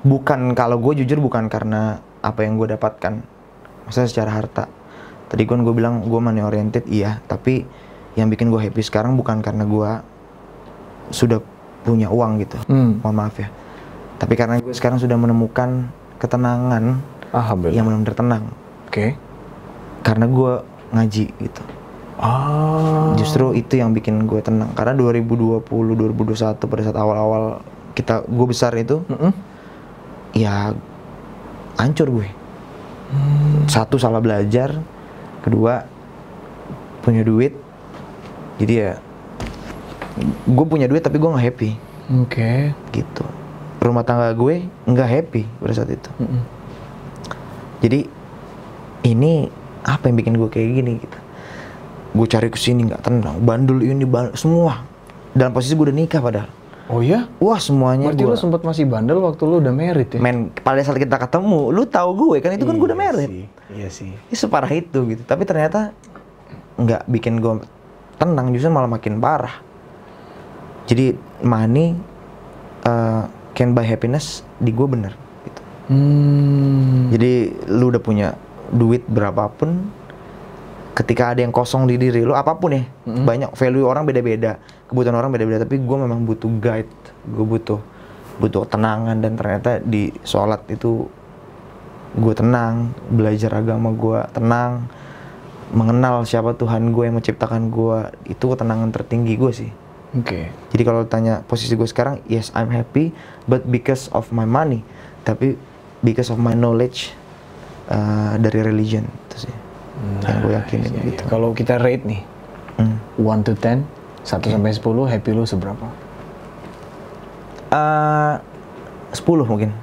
Bukan, kalau gue jujur bukan karena apa yang gue dapatkan, maksudnya secara harta. Tadi kan gue bilang gue money oriented, iya. Tapi yang bikin gue happy sekarang bukan karena gue sudah punya uang gitu. Mohon maaf ya. Tapi karena gue sekarang sudah menemukan ketenangan yang benar-benar tenang. Oke. Karena gue ngaji gitu. Justru itu yang bikin gue tenang. Karena 2020, 2021 pada saat awal-awal gue besar itu, ya hancur gue. Satu, salah belajar. Kedua, punya duit. Jadi ya, gue punya duit tapi gue nggak happy. Oke. Gitu. Rumah tangga gue nggak happy pada saat itu. Jadi ini apa yang bikin gue kayak gini gitu. Gue cari kesini nggak tenang, bandul ini semua. Dalam posisi gue udah nikah padahal. Oh ya? Wah semuanya. Berarti lu sempat masih bandel waktu lu udah married ya? Men, pada saat kita ketemu, lu tahu gue kan itu kan gue udah married. Iya sih. Ini separah itu gitu. Tapi ternyata nggak bikin gue tenang, justru malah makin parah. Jadi money can buy happiness di gue bener. Gitu. Jadi lu udah punya duit berapapun, ketika ada yang kosong di diri lo, apapun ya, banyak value orang beda-beda, kebutuhan orang beda-beda, tapi gue memang butuh guide, gue butuh tenangan, dan ternyata di sholat itu gue tenang, belajar agama gue tenang, mengenal siapa Tuhan gue yang menciptakan gue, itu ketenangan tertinggi gue sih. Oke. Jadi kalau tanya posisi gue sekarang, yes I'm happy, but because of my money, tapi because of my knowledge dari religion itu sih. Yang gue yakinin gitu. Kalau kita rate nih, 1 to 10, 1 sampai 10, happy lu seberapa? 10 mungkin.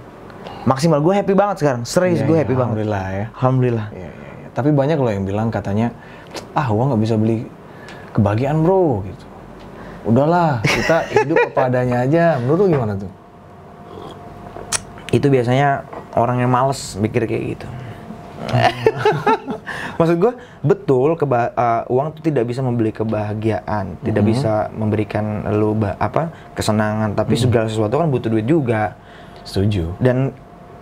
Maksimal, gue happy banget sekarang. Serius, gue happy banget. Alhamdulillah ya. Alhamdulillah. Iya. Tapi banyak loh yang bilang katanya, uang nggak bisa beli kebahagiaan bro, gitu. Udahlah, kita hidup apa adanya aja. Menurut lu gimana tuh? Itu biasanya orang yang males mikir kayak gitu. Maksud gue, betul, uang itu tidak bisa membeli kebahagiaan, tidak bisa memberikan lu kesenangan, tapi segala sesuatu kan butuh duit juga. Setuju. Dan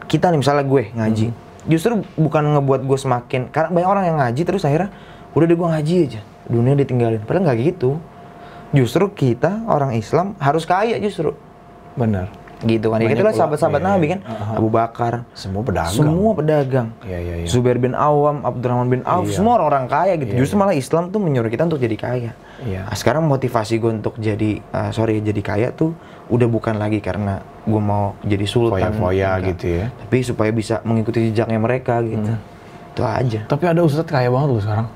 kita nih, misalnya gue ngaji, justru bukan ngebuat gue semakin, karena banyak orang yang ngaji terus akhirnya udah deh gue ngaji aja, dunia ditinggalin. Padahal nggak gitu. Justru kita orang Islam harus kaya justru. Benar. Gitu kan. Ya kita lihat sahabat-sahabat Nabi kan, Abu Bakar, semua pedagang. Semua pedagang. Iya. Zubair bin Awam, Abdurrahman bin Auf, semua orang-orang kaya gitu. Justru malah Islam tuh menyuruh kita untuk jadi kaya. Iya. Nah, sekarang motivasi gue untuk jadi jadi kaya tuh udah bukan lagi karena gue mau jadi sultan, foya-foya gitu ya. Tapi supaya bisa mengikuti jejaknya mereka gitu. Itu aja. Tapi ada ustadz kaya banget loh sekarang.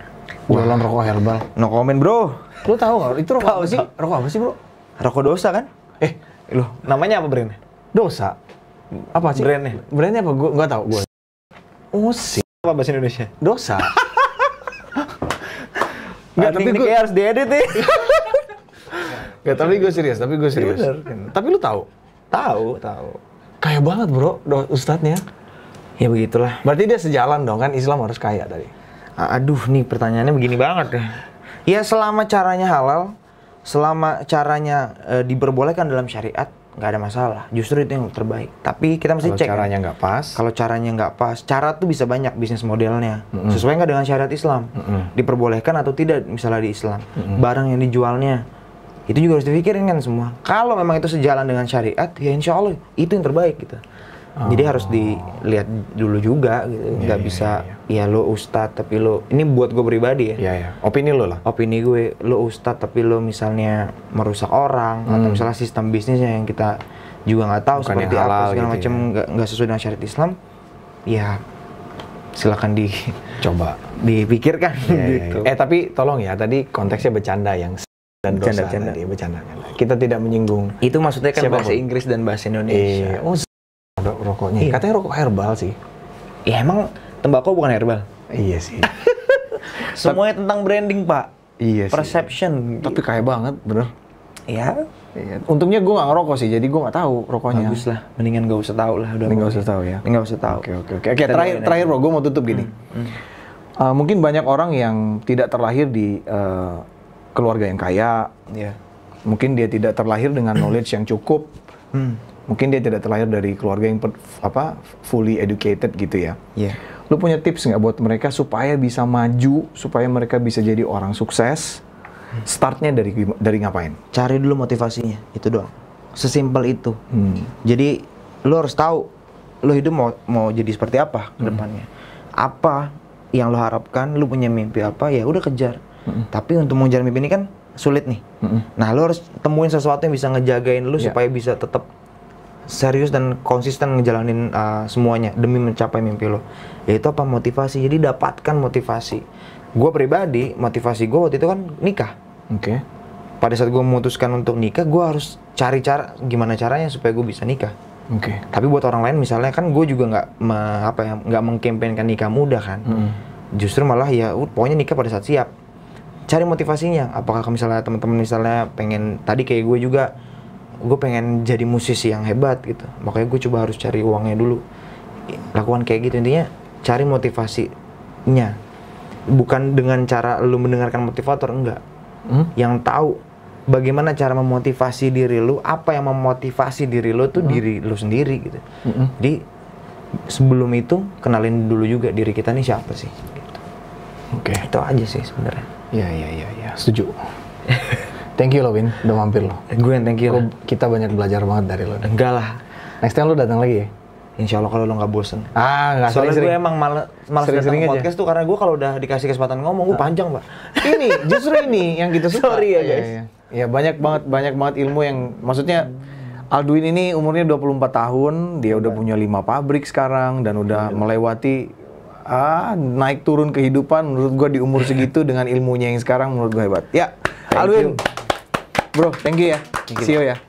Jualan rokok herbal. No comment, bro. Lu tahu nggak? Itu rokok apa sih? Rokok apa sih, bro? Rokok dosa kan? Loh, namanya apa brandnya? Dosa. Apa sih? Brandnya? Brandnya apa? Gue nggak tahu. Gue. Musik. Apa bahasa Indonesia? Dosa. Nggak, tapi gue harus diedit nih. Nggak, tapi gue serius. Tapi lu tahu? Tahu. Kaya banget, bro, ustadznya. Ya begitulah. Berarti dia sejalan dong kan, Islam harus kaya tadi. Aduh, nih pertanyaannya begini banget deh. Ya selama caranya halal, selama caranya diperbolehkan dalam syariat, nggak ada masalah. Justru itu yang terbaik. Tapi kita mesti Kalau cek. caranya nggak pas. Kalau caranya nggak pas, cara tuh bisa banyak bisnis modelnya. Sesuai nggak dengan syariat Islam? Diperbolehkan atau tidak misalnya di Islam? Barang yang dijualnya, itu juga harus dipikirin kan semua. Kalau memang itu sejalan dengan syariat, ya insya Allah itu yang terbaik gitu. Jadi harus dilihat dulu juga gitu. Nggak bisa, ya lo ustadz tapi lo, ini buat gue pribadi ya. Iya, iya. Opini lo lah. Opini gue, lo ustadz tapi lo misalnya merusak orang atau misalnya sistem bisnisnya yang kita juga nggak tahu Bukan seperti yang halal apa segala gitu macam, nggak sesuai dengan syariat Islam, ya silakan Coba. dipikirkan gitu. Tapi tolong ya, tadi konteksnya bercanda yang dan dosa Bercanda. tadi, bercanda. Kita tidak menyinggung. Itu maksudnya kan Siapapun. bahasa Inggris dan bahasa Indonesia. Rokoknya. Iya. Katanya rokok herbal sih. Ya emang tembakau bukan herbal. Iya sih. Semuanya tentang branding, Pak. Iya sih. Perception. Tapi kaya banget, bener. Ya, Iya. Untungnya gue nggak ngerokok sih, jadi gue nggak tahu rokoknya. bagus lah. Mendingan gak usah tahu lah. Mending nggak usah tahu ya. Nggak usah tahu. Oke. Terakhir bro, gue mau tutup gini. Mungkin banyak orang yang tidak terlahir di keluarga yang kaya. Iya. Mungkin dia tidak terlahir dengan knowledge yang cukup. Mungkin dia tidak terlahir dari keluarga yang fully educated gitu ya. Iya. Lu punya tips nggak buat mereka supaya bisa maju, supaya mereka bisa jadi orang sukses? Startnya dari ngapain? Cari dulu motivasinya, itu doang. Sesimpel itu. Jadi lu harus tahu lu hidup mau jadi seperti apa ke depannya. Apa yang lu harapkan, lu punya mimpi apa, ya udah kejar. Tapi untuk mengejar mimpi ini kan sulit nih. Nah, lu harus temuin sesuatu yang bisa ngejagain lu supaya bisa tetap serius dan konsisten ngejalanin semuanya demi mencapai mimpi lo. Yaitu apa? Motivasi. Jadi dapatkan motivasi. Gue pribadi, motivasi gue waktu itu kan nikah. Oke. Pada saat gue memutuskan untuk nikah, gue harus cari cara gimana caranya supaya gue bisa nikah. Oke. Tapi buat orang lain misalnya kan gue juga nggak mengkampanyekan nikah muda kan. Justru malah ya pokoknya nikah pada saat siap. Cari motivasinya. Apakah misalnya teman-teman misalnya pengen, tadi kayak gue juga, gue pengen jadi musisi yang hebat gitu. Makanya gue coba harus cari uangnya dulu. Lakukan kayak gitu, intinya cari motivasinya. Bukan dengan cara lu mendengarkan motivator, enggak. Yang tahu bagaimana cara memotivasi diri lu, apa yang memotivasi diri lu tuh diri lu sendiri gitu. Jadi sebelum itu kenalin dulu juga diri kita nih siapa sih gitu. Oke. Itu aja sih sebenarnya. Iya. Setuju. Thank you lo, Win. Udah mampir lo. Gue yang thank you lah. Kita banyak belajar banget dari lo. Enggak lah. Next time lo datang lagi ya? Insya Allah kalau lo nggak bosen. Nggak Soalnya sering-sering. gue emang malas Sering-sering datang aja. podcast tuh karena gue kalau udah dikasih kesempatan ngomong, gue panjang, Pak. Justru ini yang kita suka. Sorry ya, guys. Iya, banyak banget ilmu yang, maksudnya Alduin ini umurnya 24 tahun, dia udah punya 5 pabrik sekarang dan udah melewati naik turun kehidupan. Menurut gua di umur segitu dengan ilmunya yang sekarang menurut gua hebat. Ya, Alduin. Bro, thank you ya. See you ya.